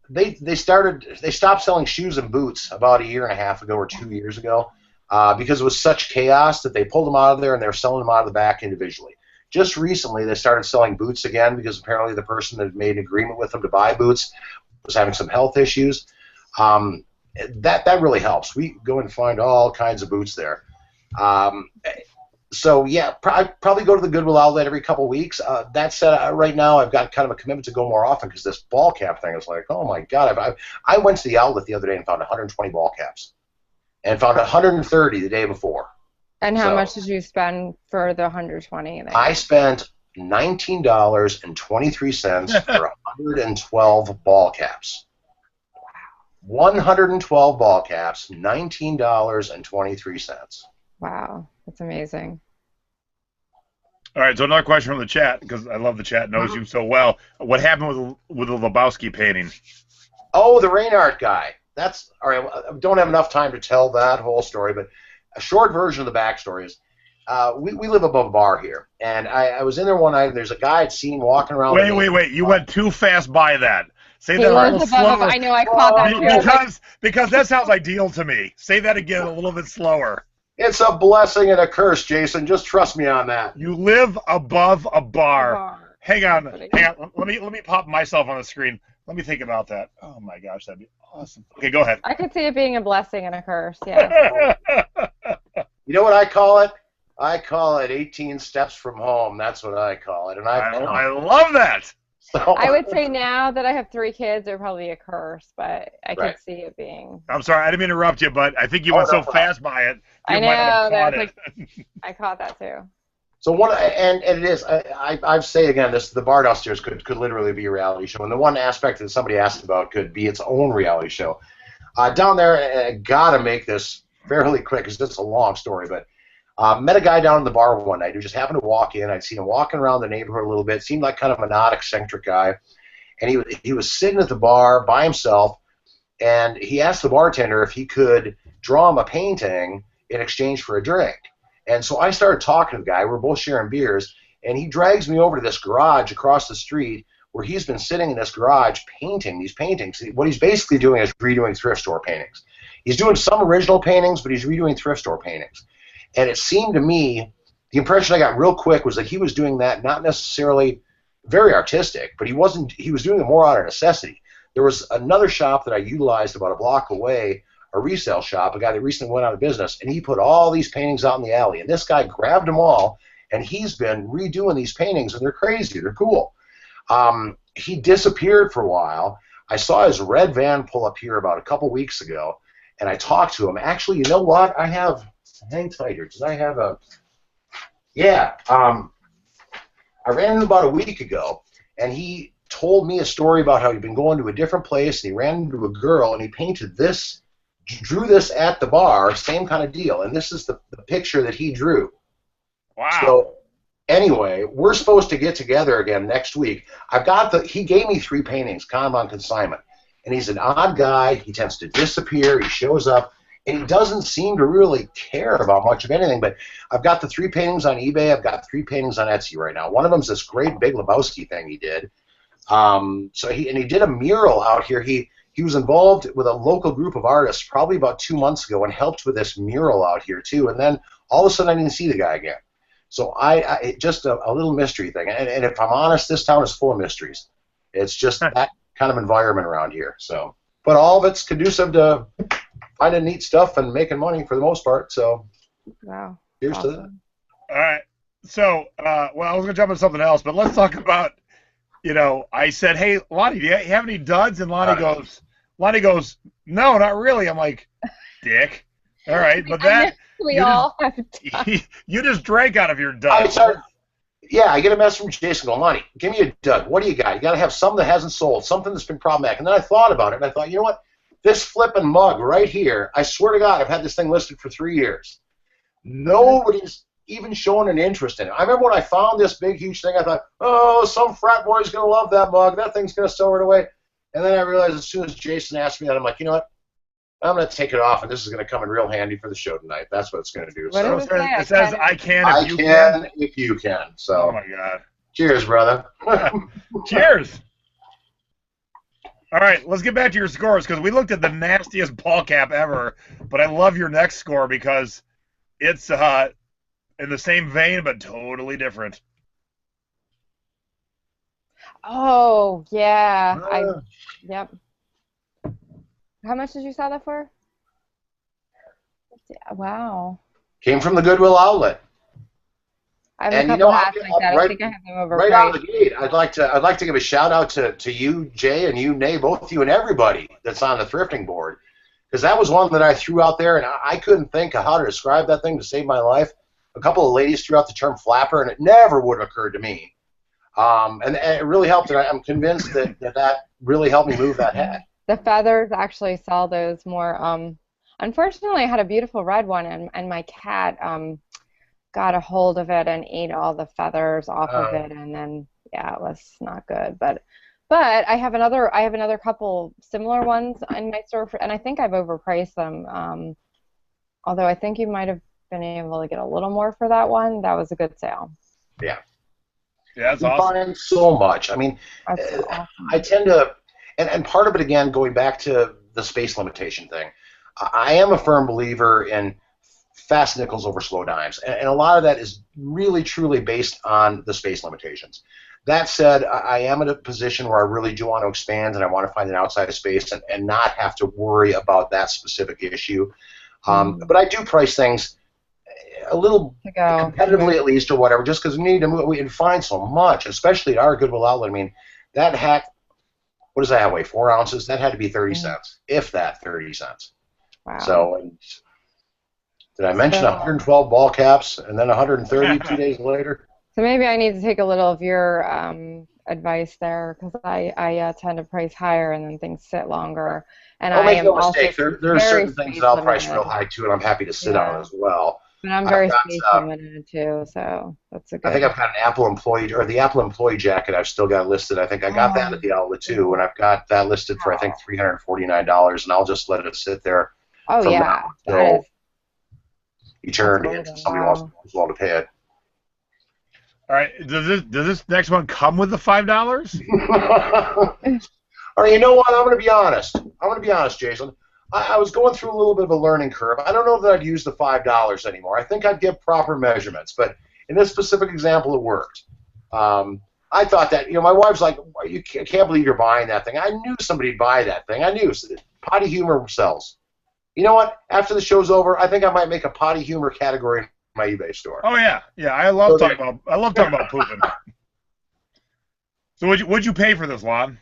they stopped selling shoes and boots about 1.5 years ago or 2 years ago because it was such chaos that they pulled them out of there and they were selling them out of the back individually. Just recently, they started selling boots again because apparently the person that had made an agreement with them to buy boots was having some health issues. That really helps. We go and find all kinds of boots there. So yeah, I probably go to the Goodwill outlet every couple weeks. That said, right now I've got kind of a commitment to go more often because this ball cap thing is like, oh my god! I went to the outlet the other day and found 120 ball caps, and found 130 the day before. And how much did you spend for the 120? I spent $19.23 for 112 ball caps. 112 ball caps, $19.23. Wow, that's amazing. All right, so another question from the chat, because I love the chat, knows you so well. What happened with the Lebowski painting? Oh, the rain art guy. That's all right. I don't have enough time to tell that whole story, but a short version of the backstory is we live above a bar here, and I was in there one night, and there's a guy I'd seen walking around. Wait. You went too fast by that. Say that a little slower. I know, I caught that too. Because that sounds ideal to me. Say that again a little bit slower. It's a blessing and a curse, Jason. Just trust me on that. You live above a bar. Hang on. Let me pop myself on the screen. Let me think about that. Oh my gosh, that'd be awesome. Okay, go ahead. I could see it being a blessing and a curse. Yeah. You know what I call it? I call it 18 steps from home. That's what I call it. And I love that. So, I would say now that I have 3 kids, it would probably be a curse, but I could see it being. I'm sorry, I didn't mean to interrupt you, but I think you went so fast by it. I know. I caught that too. So and it is. I say again, the bar downstairs could literally be a reality show, and the one aspect that somebody asked about could be its own reality show. Down there, I gotta make this fairly quick because this is a long story, but. Met a guy down in the bar one night who just happened to walk in. I'd seen him walking around the neighborhood a little bit. Seemed like kind of an odd, eccentric guy. And he was sitting at the bar by himself, and he asked the bartender if he could draw him a painting in exchange for a drink. And so I started talking to the guy. We're both sharing beers, and he drags me over to this garage across the street where he's been sitting in this garage painting these paintings. What he's basically doing is redoing thrift store paintings. He's doing some original paintings, but he's redoing thrift store paintings. And it seemed to me, the impression I got real quick was that he was doing that not necessarily very artistic, but he wasn't. He was doing it more out of necessity. There was another shop that I utilized about a block away, a resale shop, a guy that recently went out of business, and he put all these paintings out in the alley. And this guy grabbed them all, and he's been redoing these paintings, and they're crazy. They're cool. He disappeared for a while. I saw his red van pull up here about a couple weeks ago, and I talked to him. Actually, you know what? I have, hang tight here, because I have a, yeah, I ran into him about a week ago, and he told me a story about how he'd been going to a different place, and he ran into a girl, and he painted this, drew this at the bar, same kind of deal, and this is the picture that he drew. Wow. So, anyway, we're supposed to get together again next week. He gave me 3 paintings, kind of on consignment, and he's an odd guy. He tends to disappear. He shows up, and he doesn't seem to really care about much of anything, but I've got the 3 paintings on eBay. I've got 3 paintings on Etsy right now. One of them's this great Big Lebowski thing he did. He did a mural out here. He was involved with a local group of artists probably about 2 months ago and helped with this mural out here too. And then all of a sudden I didn't see the guy again. So I just a little mystery thing. And if I'm honest, this town is full of mysteries. It's just that kind of environment around here. So, but all of it's conducive to finding neat stuff and making money for the most part. So, wow. Here's awesome. to that. All right. So, well, I was gonna jump into something else, but let's talk about. I said, "Hey, Lonnie, do you have any duds?" And Lonnie goes, "No, not really." I'm like, "Dick." All right, but that we all have duds. You just drank out of your dud. I get a message from Jason going, "Lonnie, give me a dud. What do you got? You got to have something that hasn't sold, something that's been problematic." And then I thought about it, and I thought, you know what? This flipping mug right here, I swear to God, I've had this thing listed for 3 years. Nobody's even showing an interest in it. I remember when I found this big, huge thing, I thought, oh, some frat boy's going to love that mug. That thing's going to sell right away. And then I realized as soon as Jason asked me that, I'm like, you know what? I'm going to take it off, and this is going to come in real handy for the show tonight. That's what it's going to do. What does it say? It says, I can if you can. If you can. So, oh, my God. Cheers, brother. Cheers. All right, let's get back to your scores, because we looked at the nastiest ball cap ever, but I love your next score because it's in the same vein, but totally different. Oh, yeah. Yep. How much did you sell that for? Wow. Came from the Goodwill outlet. I have a couple hats like that. I think I have them overpriced. Right out of the gate, I'd like to give a shout out to you, Jay, and you, Nay, both you and everybody that's on the thrifting board, because that was one that I threw out there, and I couldn't think of how to describe that thing to save my life. A couple of ladies threw out the term flapper, and it never would have occurred to me. And it really helped, and I'm convinced that really helped me move that hat. The feathers actually saw those more. Unfortunately, I had a beautiful red one, and my cat got a hold of it and ate all the feathers off of it, and then it was not good. But I have another couple similar ones in my store, and I think I've overpriced them. Although I think you might have been able to get a little more for that one. That was a good sale. Yeah. Yeah, that's awesome. Find so much. I mean, awesome. I tend to, and part of it, again, going back to the space limitation thing, I am a firm believer in fast nickels over slow dimes, and a lot of that is really, truly based on the space limitations. That said, I am in a position where I really do want to expand, and I want to find an outside of space and not have to worry about that specific issue. But I do price things a little competitively, at least, or whatever, just because we need to move. We can find so much, especially at our Goodwill outlet. I mean, that hat, what does that weigh? 4 ounces? That had to be 30 cents, if that, 30 cents. Wow. So, did I mention 112 ball caps and then 130 2 days later? So maybe I need to take a little of your advice there, because I tend to price higher and then things sit longer. And Don't make no mistake. There are certain things that I'll price real high too, and I'm happy to sit on as well. But I'm very space limited too, so that's a good. I think I've got an Apple employee, or the Apple employee jacket. I've still got listed. I think I got that at the outlet too, and I've got that listed for I think $349, and I'll just let it sit there. Oh yeah. Until eternity, until somebody wants to pay it. All right. Does this next one come with the $5? All right. You know what? I'm going to be honest. Jason. I was going through a little bit of a learning curve. I don't know that I'd use the $5 anymore. I think I'd give proper measurements, but in this specific example, it worked. I thought that, my wife's like, I can't believe you're buying that thing. I knew somebody'd buy that thing. I knew. Potty humor sells. You know what? After the show's over, I think I might make a potty humor category in my eBay store. Oh yeah, yeah. I love talking about pooping. So what'd you pay for this, Lon?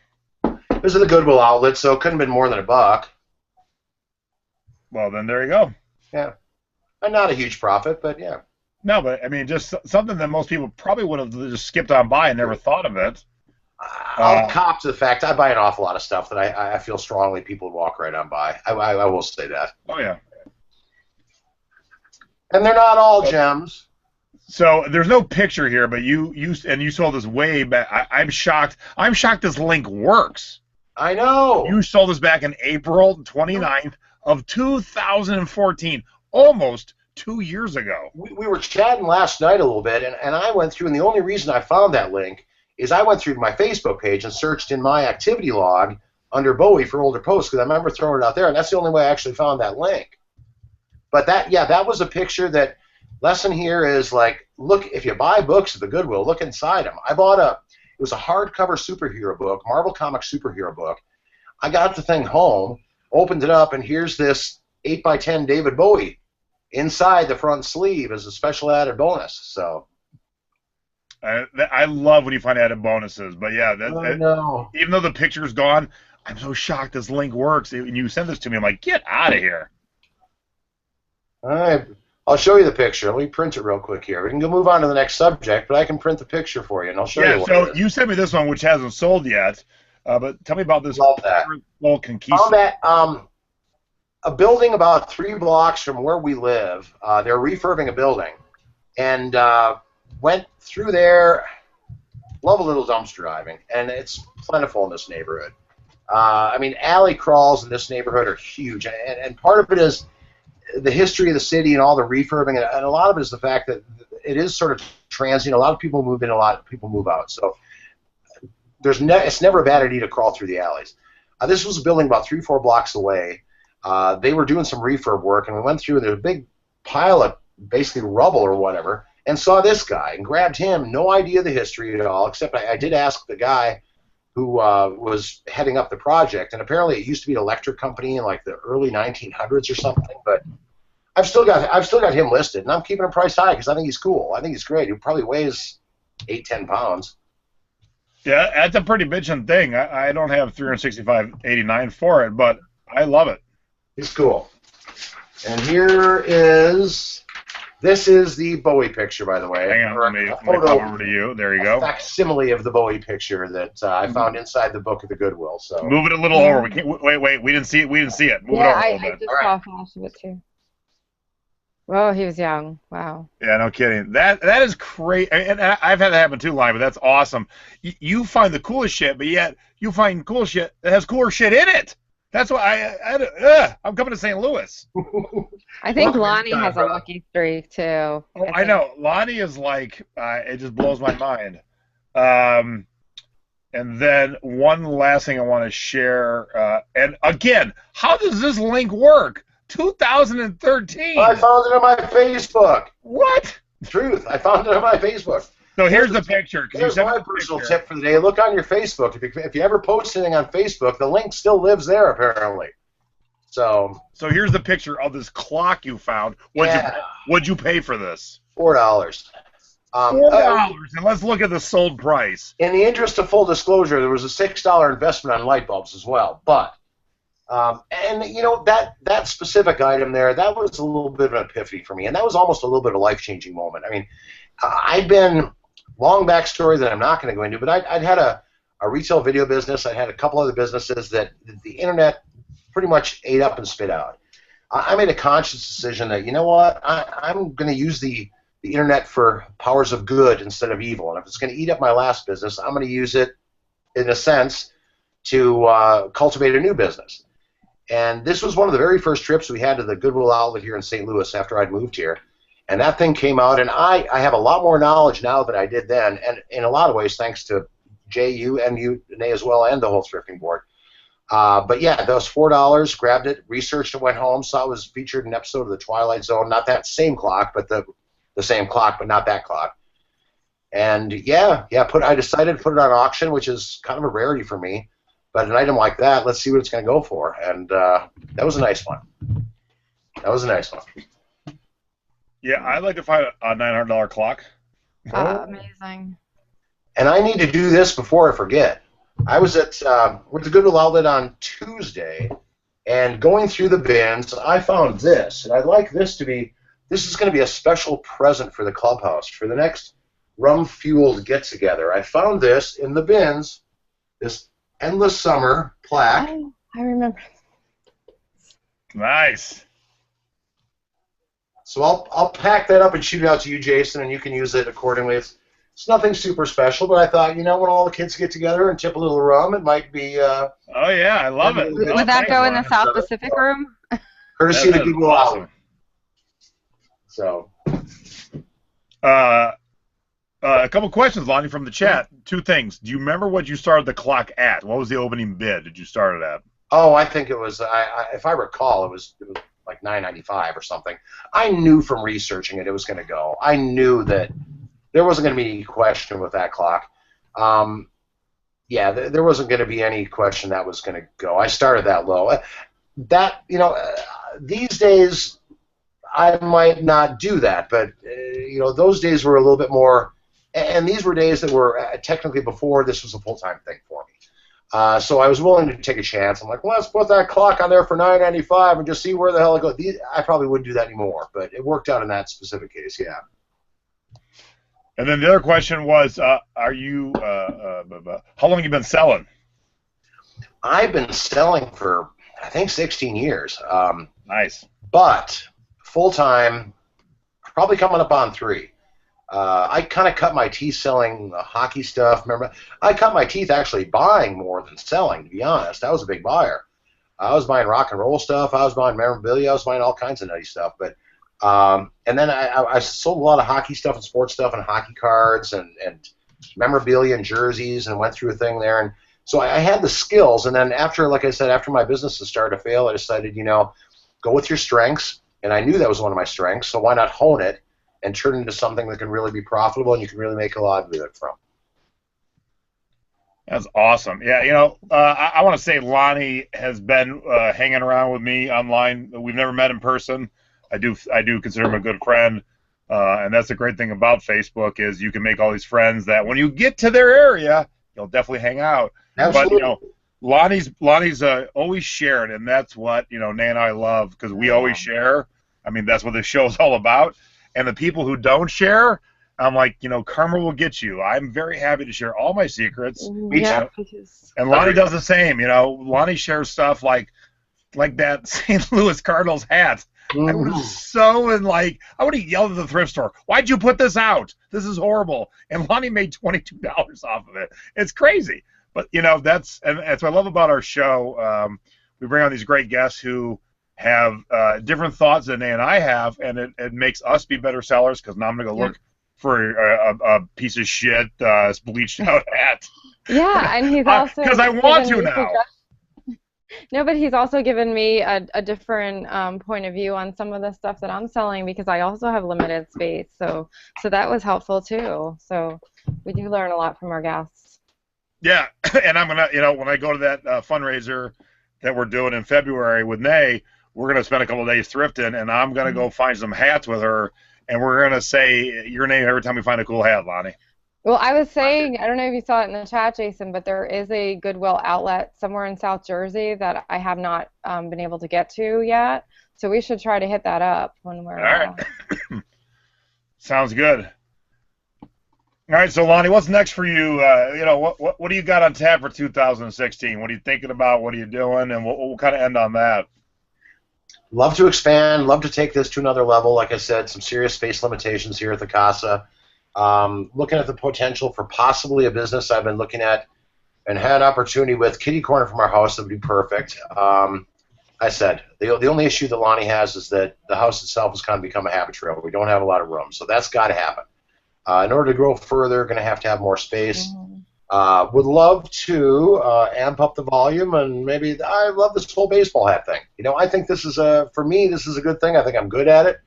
This is a Goodwill outlet, so it couldn't have been more than $1. Well, then there you go. Yeah, and not a huge profit, but yeah. No, but I mean, just something that most people probably would have just skipped on by and never thought of it. I'll cop to the fact I buy an awful lot of stuff that I feel strongly people would walk right on by. I will say that. Oh yeah. And they're not all gems. So there's no picture here, but you sold this way back. I'm shocked. I'm shocked this link works. I know. You sold this back in April 29th of 2014, almost 2 years ago. We were chatting last night a little bit, and I went through, and the only reason I found that link is I went through my Facebook page and searched in my activity log under Bowie for older posts, because I remember throwing it out there, and that's the only way I actually found that link. But that was a picture that, lesson here is like, look, if you buy books at the Goodwill, look inside them. I bought it was a hardcover superhero book, Marvel Comics superhero book. I got the thing home, opened it up, and here's this 8x10 David Bowie inside the front sleeve as a special added bonus. So I love when you find added bonuses, but yeah, no. Even though the picture's gone, I'm so shocked this link works. And you sent this to me, I'm like, get out of here. All right, I'll show you the picture. Let me print it real quick here. We can go move on to the next subject, but I can print the picture for you, and I'll show you. So you sent me this one, which hasn't sold yet, but tell me about this. Love that. Found that. A building about 3 blocks from where we live. They're refurbing a building, and went through there. Love a little dumpster diving, and it's plentiful in this neighborhood. I mean, alley crawls in this neighborhood are huge, and part of it is the history of the city and all the refurbing, and a lot of it is the fact that it is sort of transient. A lot of people move in, a lot of people move out. So it's never a bad idea to crawl through the alleys. This was a building about 3-4 blocks away. They were doing some refurb work, and we went through, and there's a big pile of basically rubble or whatever, and saw this guy and grabbed him. No idea the history at all, except I did ask the guy who was heading up the project, and apparently it used to be an electric company in like the early 1900s or something. But I've still got him listed, and I'm keeping him price high because I think he's cool. I think he's great. He probably weighs 8-10 pounds. Yeah, that's a pretty bitchin' thing. I don't have 365.89 for it, but I love it. He's cool. And this is the Bowie picture, by the way. Hang on, let me come over to you. There you go. A facsimile of the Bowie picture that I found inside the book of the Goodwill. So move it a little over. We can't, wait. We didn't see it. Move it over a little bit. I just saw a flash of it too. Well, he was young. Wow. Yeah, no kidding. That is great. And I've had that happen too, Lonnie, but that's awesome. You find the coolest shit, but yet you find cool shit that has cooler shit in it. That's why I'm coming to St. Louis. I think Lonnie has a lucky streak too. Oh, I know. Lonnie is like, it just blows my mind. And then one last thing I want to share. And again, how does this link work? 2013. I found it on my Facebook. What? Truth. I found it on my Facebook. So here's the picture. Here's my personal tip for the day. Look on your Facebook. If you ever post anything on Facebook, the link still lives there, apparently. So here's the picture of this clock you found. What'd you pay for this? $4. $4. And let's look at the sold price. In the interest of full disclosure, there was a $6 investment on light bulbs as well. But and you know that specific item there, that was a little bit of an epiphany for me, and that was almost a little bit of a life-changing moment. I mean, I'd been long backstory that I'm not going to go into, but I'd had a retail video business. I had a couple other businesses that the internet pretty much ate up and spit out. I made a conscious decision that, you know what, I'm going to use the internet for powers of good instead of evil, and if it's going to eat up my last business, I'm going to use it, in a sense, to cultivate a new business. And this was one of the very first trips we had to the Goodwill outlet here in St. Louis after I'd moved here. And that thing came out, and I have a lot more knowledge now than I did then, and in a lot of ways thanks to Jay, you, and you, Nay, as well, and the whole thrifting board. But yeah, those $4, grabbed it, researched it, went home, saw it was featured in an episode of The Twilight Zone, not that same clock, but the same clock, but not that clock. And I decided to put it on auction, which is kind of a rarity for me. But an item like that, let's see what it's going to go for. And that was a nice one. Yeah, I'd like to find a $900 clock. Amazing. And I need to do this before I forget. I was at the Goodwill Outlet on Tuesday, and going through the bins, I found this, and I'd like this is going to be a special present for the clubhouse for the next rum-fueled get-together. I found this in the bins, this Endless Summer plaque. Oh, I remember. Nice. So I'll pack that up and shoot it out to you, Jason, and you can use it accordingly. It's nothing super special, but I thought, when all the kids get together and tip a little rum, it might be... oh, yeah, I love it. Would that go in the South Pacific room? Courtesy of the Goodwill Outlet. So... a couple questions, Lonnie, from the chat. Two things. Do you remember what you started the clock at? What was the opening bid did you start it at? Oh, I think it was, if I recall, it was like $9.95 or something. I knew from researching it was going to go. I knew that there wasn't going to be any question with that clock. There wasn't going to be any question that was going to go. I started that low. These days I might not do that, but those days were a little bit more, and these were days that were technically before this was a full-time thing for me. So I was willing to take a chance. I'm like, well, let's put that clock on there for $9.95 and just see where the hell it goes. I probably wouldn't do that anymore, but it worked out in that specific case, yeah. And then the other question was, how long have you been selling? I've been selling for, I think, 16 years. Nice. But full-time, probably coming up on 3. I kind of cut my teeth selling hockey stuff. Remember, I cut my teeth actually buying more than selling, to be honest. I was a big buyer. I was buying rock and roll stuff. I was buying memorabilia. I was buying all kinds of nutty stuff. But and then I sold a lot of hockey stuff and sports stuff and hockey cards and memorabilia and jerseys and went through a thing there. And so I had the skills. And then after, like I said, after my businesses started to fail, I decided, go with your strengths. And I knew that was one of my strengths. So why not hone it and turn it into something that can really be profitable and you can really make a lot of it from. That's awesome. Yeah, I want to say Lonnie has been hanging around with me online. We've never met in person. I do consider him a good friend, and that's the great thing about Facebook is you can make all these friends that when you get to their area, you'll definitely hang out. Absolutely. But Lonnie's always shared, and that's what Nay and I love because we always share. I mean, that's what this show's all about. And the people who don't share, I'm like, karma will get you. I'm very happy to share all my secrets. Yeah. And Lonnie does the same. Lonnie shares stuff like that St. Louis Cardinals hat. I would have I would have yelled at the thrift store, "Why'd you put this out? This is horrible." And Lonnie made $22 off of it. It's crazy. But that's what I love about our show. We bring on these great guests who have different thoughts than Nay and I have, and it makes us be better sellers because now I'm going to go look for a piece of shit bleached out hat. Yeah, and he's also because I want to now. No, but he's also given me a different point of view on some of the stuff that I'm selling because I also have limited space. So that was helpful too. So we do learn a lot from our guests. Yeah, and I'm gonna when I go to that fundraiser that we're doing in February with Nay, we're going to spend a couple of days thrifting, and I'm going to go find some hats with her, and we're going to say your name every time we find a cool hat, Lonnie. Well, I was saying, I don't know if you saw it in the chat, Jason, but there is a Goodwill outlet somewhere in South Jersey that I have not been able to get to yet, so we should try to hit that up when we're... All right. Sounds good. All right, so Lonnie, what's next for you? What do you got on tap for 2016? What are you thinking about? What are you doing? And we'll kind of end on that. Love to expand. Love to take this to another level. Like I said, some serious space limitations here at the Casa. Looking at the potential for possibly a business I've been looking at and had an opportunity with kitty corner from our house that would be perfect. I said, the only issue that Lonnie has is that the house itself has kind of become a habit trail. We don't have a lot of room, so that's got to happen. In order to grow further, going to have more space. Would love to amp up the volume, and maybe I love this whole baseball hat thing. I think this is for me, this is a good thing. I think I'm good at it.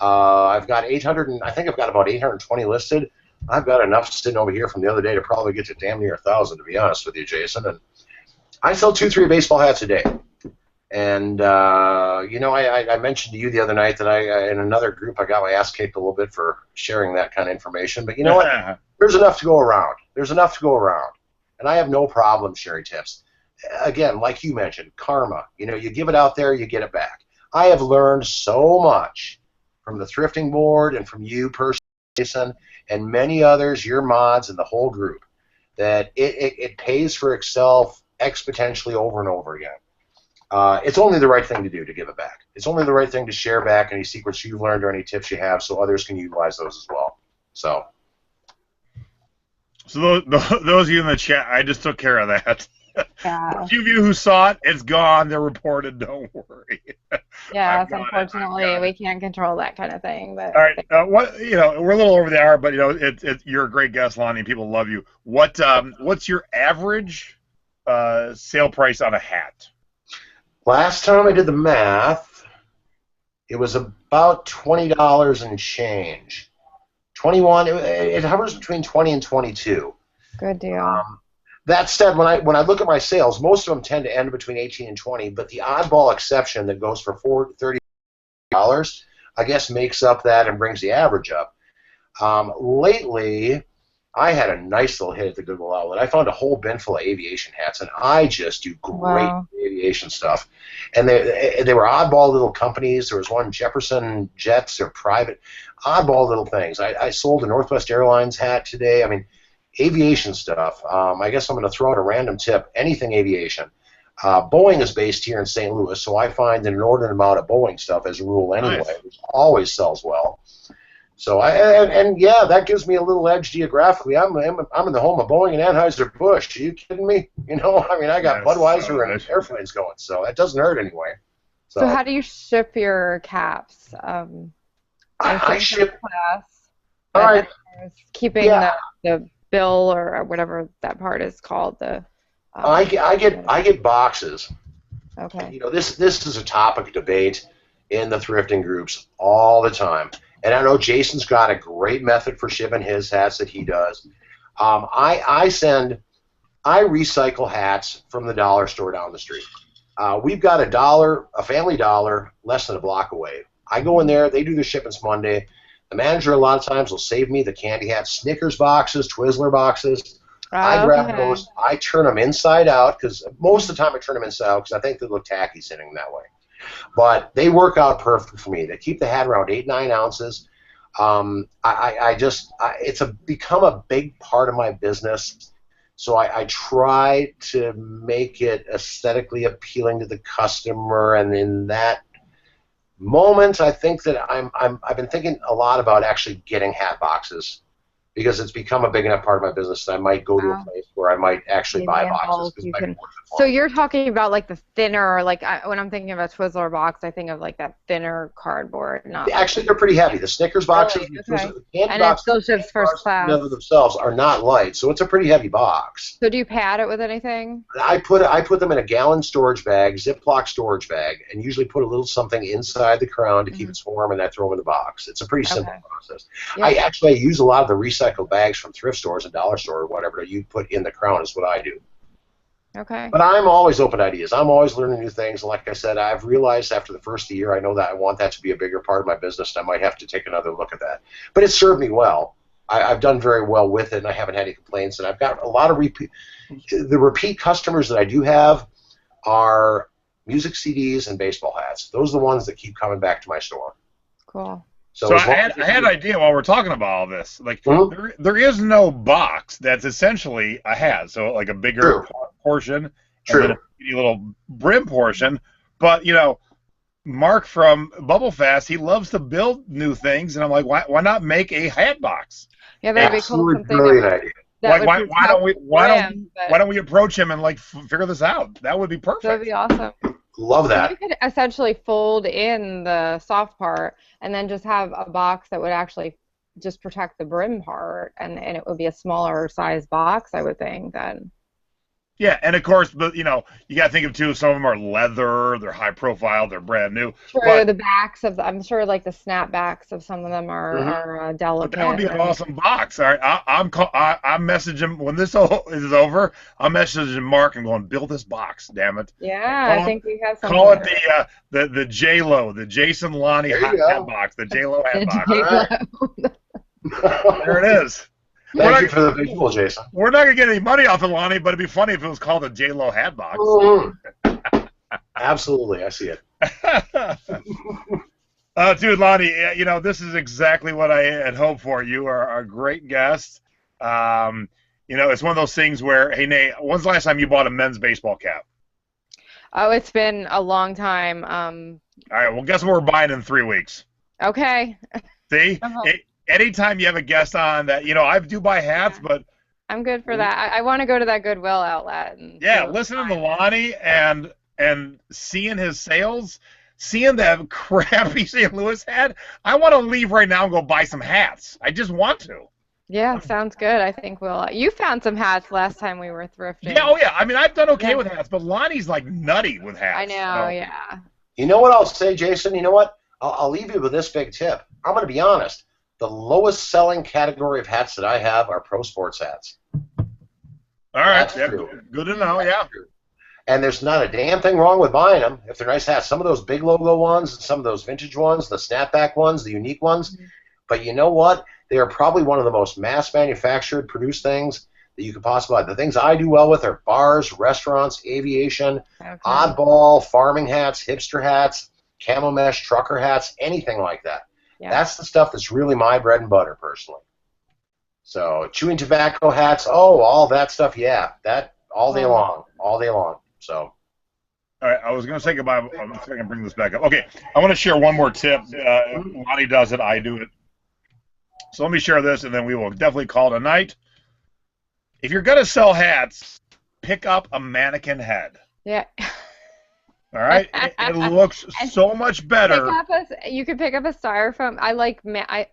I've got 800, and I think I've got about 820 listed. I've got enough sitting over here from the other day to probably get to damn near 1,000, to be honest with you, Jason. And I sell 2-3 baseball hats a day. And, you know, I mentioned to you the other night that in another group I got my ass kicked a little bit for sharing that kind of information. But you know what? There's enough to go around. There's enough to go around. And I have no problem sharing tips. Again, like you mentioned, karma. You know, you give it out there, you get it back. I have learned so much from the thrifting board and from you personally, Jason, and many others, your mods and the whole group, that it pays for itself exponentially over and over again. It's only the right thing to do to give it back. It's only the right thing to share back any secrets you've learned or any tips you have so others can utilize those as well. So those of you in the chat, I just took care of that. Yeah. A few of you who saw it, it's gone. They're reported. Don't worry. Yes, unfortunately, we can't control that kind of thing. But all right, we're a little over the hour, but you're a great guest, Lonnie. People love you. What's your average sale price on a hat? Last time I did the math, it was about $20 and change. 21. It hovers between 20 and 22. Good deal. That said, when I look at my sales, most of them tend to end between 18 and 20. But the oddball exception that goes for $30, I guess, makes up that and brings the average up. Lately, I had a nice little hit at the Goodwill outlet. I found a whole bin full of aviation hats, and I just do great aviation stuff. And they were oddball little companies. There was one, Jefferson Jets, or private, oddball little things. I sold a Northwest Airlines hat today. I mean, aviation stuff. I guess I'm going to throw out a random tip. Anything aviation. Boeing is based here in St. Louis, so I find an inordinate amount of Boeing stuff as a rule anyway, nice. Which always sells well. So yeah, that gives me a little edge geographically. I'm in the home of Boeing and Anheuser-Busch. Are you kidding me? You know, I mean, I got Budweiser and airplanes going, so it doesn't hurt anyway. So how do you ship your caps? I ship. Class. All right. Keeping the bill or whatever that part is called. I get boxes. Okay. You know, this is a topic of debate in the thrifting groups all the time. And I know Jason's got a great method for shipping his hats that he does. I recycle hats from the dollar store down the street. We've got a Family Dollar, less than a block away. I go in there, they do the shipments Monday. The manager a lot of times will save me the candy hats, Snickers boxes, Twizzler boxes. I grab those, I turn them inside out, because most of the time I turn them inside out because I think they look tacky sitting that way. But they work out perfect for me. They keep the hat around 8-9 ounces. It's become a big part of my business. So I try to make it aesthetically appealing to the customer, and in that moment, I think that I've been thinking a lot about actually getting hat boxes, because it's become a big enough part of my business that I might go to a place where I might actually buy boxes. So you're talking about like the thinner, like when I'm thinking of a Twizzler box, I think of like that thinner cardboard. Actually, they're pretty heavy. The Snickers boxes, the candy boxes, it still ships first class. Themselves are not light, so it's a pretty heavy box. So do you pad it with anything? I put them in a gallon storage bag, Ziploc storage bag, and usually put a little something inside the crown to keep it warm, and I throw them in the box. It's a pretty simple process. Yeah. I use a lot of the recycled bags from thrift stores and dollar store or whatever that you put in the crown is what I do. Okay. But I'm always open to ideas. I'm always learning new things. And like I said, I've realized after the first year, I know that I want that to be a bigger part of my business, and I might have to take another look at that. But it served me well. I've done very well with it, and I haven't had any complaints. And I've got a lot of repeat customers that I do have are music CDs and baseball hats. Those are the ones that keep coming back to my store. Cool. So I had an idea while we're talking about all this. Like, there is no box that's essentially a hat. So like a bigger portion, and then a little brim portion. But you know, Mark from Bubble Fast, he loves to build new things, and I'm like, why not make a hat box? Yeah, that'd be cool. Brilliant idea. Like, why don't we approach him and like figure this out? That would be perfect. That'd be awesome. Love that. You could essentially fold in the soft part and then just have a box that would actually just protect the brim part, and it would be a smaller size box, I would think, then. Yeah, and of course, but you got to think of too. Some of them are leather, they're high profile, they're brand new. True, the backs of I'm sure like the snapbacks of some of them are But that would delicate. be an awesome box. All right, I'm messaging when this is over. I'm messaging Mark and going, build this box, damn it. Yeah, I think we have something. Call it the J Lo, the Jason Lonnie hat box, the J Lo hat box. Right. There it is. Thank you for the visual, Jason. We're not gonna get any money off of Lonnie, but it'd be funny if it was called a J Lo hat box. Absolutely, I see it. Dude, Lonnie, this is exactly what I had hoped for. You are a great guest. It's one of those things where, hey, Nate, when's the last time you bought a men's baseball cap? Oh, it's been a long time. All right, well, guess what we're buying in 3 weeks? Okay. See? Anytime you have a guest on that, I do buy hats, but... I'm good for that. I want to go to that Goodwill outlet. Listening to Lonnie and seeing his sales, seeing that crappy St. Louis hat, I want to leave right now and go buy some hats. I just want to. Yeah, sounds good. I think you found some hats last time we were thrifting. Yeah, oh yeah. I mean, I've done okay with hats, but Lonnie's like nutty with hats. I know, yeah. You know what I'll say, Jason? You know what? I'll leave you with this big tip. I'm going to be honest. The lowest selling category of hats that I have are pro sports hats. All right, good to know, yeah. And there's not a damn thing wrong with buying them if they're nice hats. Some of those big logo ones, and some of those vintage ones, the snapback ones, the unique ones. Mm-hmm. But you know what? They are probably one of the most mass manufactured, produced things that you could possibly buy. The things I do well with are bars, restaurants, aviation, oddball, farming hats, hipster hats, camo mesh, trucker hats, anything like that. Yeah. That's the stuff that's really my bread and butter, personally. So chewing tobacco hats, all that stuff, yeah, that all day long. So. All right, I was going to say goodbye. I'm going to bring this back up. Okay, I want to share one more tip. Lonnie does it, I do it. So let me share this, and then we will definitely call it a night. If you're going to sell hats, pick up a mannequin head. Yeah. All right, it looks so much better. You could pick up a styrofoam.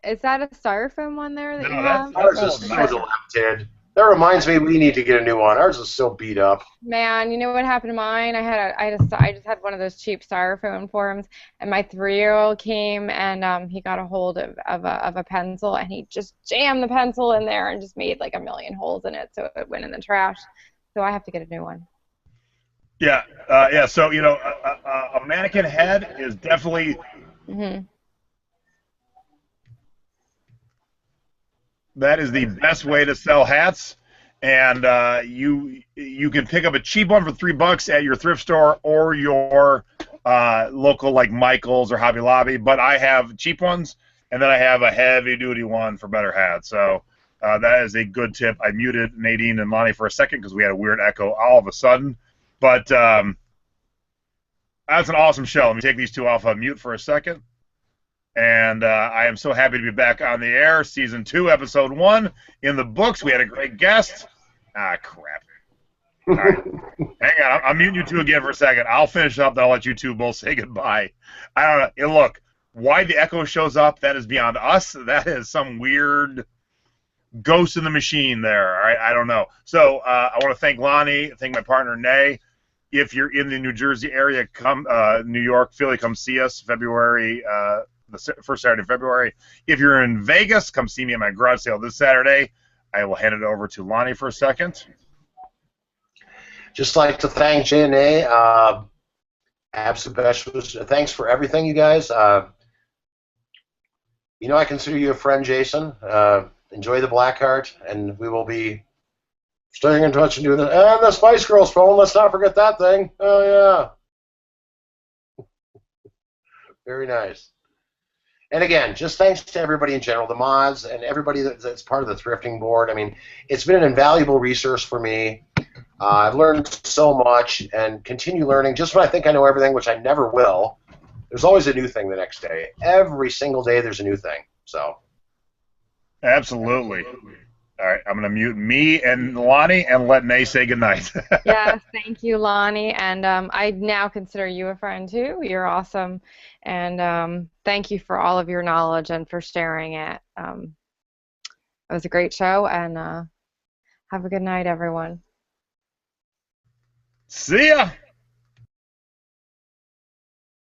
Is that a styrofoam one there that you have? Ours is so dilapidated. That reminds me, we need to get a new one. Ours is so beat up. Man, you know what happened to mine? I just had one of those cheap styrofoam forms, and my 3-year-old came and he got a hold of a pencil, and he just jammed the pencil in there and just made like a million holes in it, so it went in the trash. So I have to get a new one. Yeah, So a mannequin head is definitely. Mm-hmm. That is the best way to sell hats, and you can pick up a cheap one for $3 at your thrift store or your local like Michael's or Hobby Lobby. But I have cheap ones, and then I have a heavy-duty one for better hats. So that is a good tip. I muted Nadine and Lonnie for a second because we had a weird echo all of a sudden. But that's an awesome show. Let me take these two off of mute for a second. And I am so happy to be back on the air. Season 2, Episode 1 in the books. We had a great guest. Crap. All right. Hang on. I'm muting you two again for a second. I'll finish up, then I'll let you two both say goodbye. I don't know. Hey, look, why the echo shows up, that is beyond us. That is some weird ghost in the machine there. All right? I don't know. So I want to thank Lonnie, thank my partner, Nay. If you're in the New Jersey area, come New York, Philly, come see us February, the first Saturday of February. If you're in Vegas, come see me at my garage sale this Saturday. I will hand it over to Lonnie for a second. Just like to thank Jay and A. Absolute best. Thanks for everything, you guys. I consider you a friend, Jason. Enjoy the Blackheart, and we will be staying in touch and doing that. And the Spice Girls phone, let's not forget that thing. Oh, yeah. Very nice. And again, just thanks to everybody in general, the mods and everybody that's part of the thrifting board. I mean, it's been an invaluable resource for me. I've learned so much and continue learning. Just when I think I know everything, which I never will, there's always a new thing the next day. Every single day there's a new thing. So. Absolutely. All right, I'm going to mute me and Lonnie and let Nay say goodnight. Yes, thank you, Lonnie. And I now consider you a friend, too. You're awesome. And thank you for all of your knowledge and for sharing it. It was a great show, and have a good night, everyone. See ya.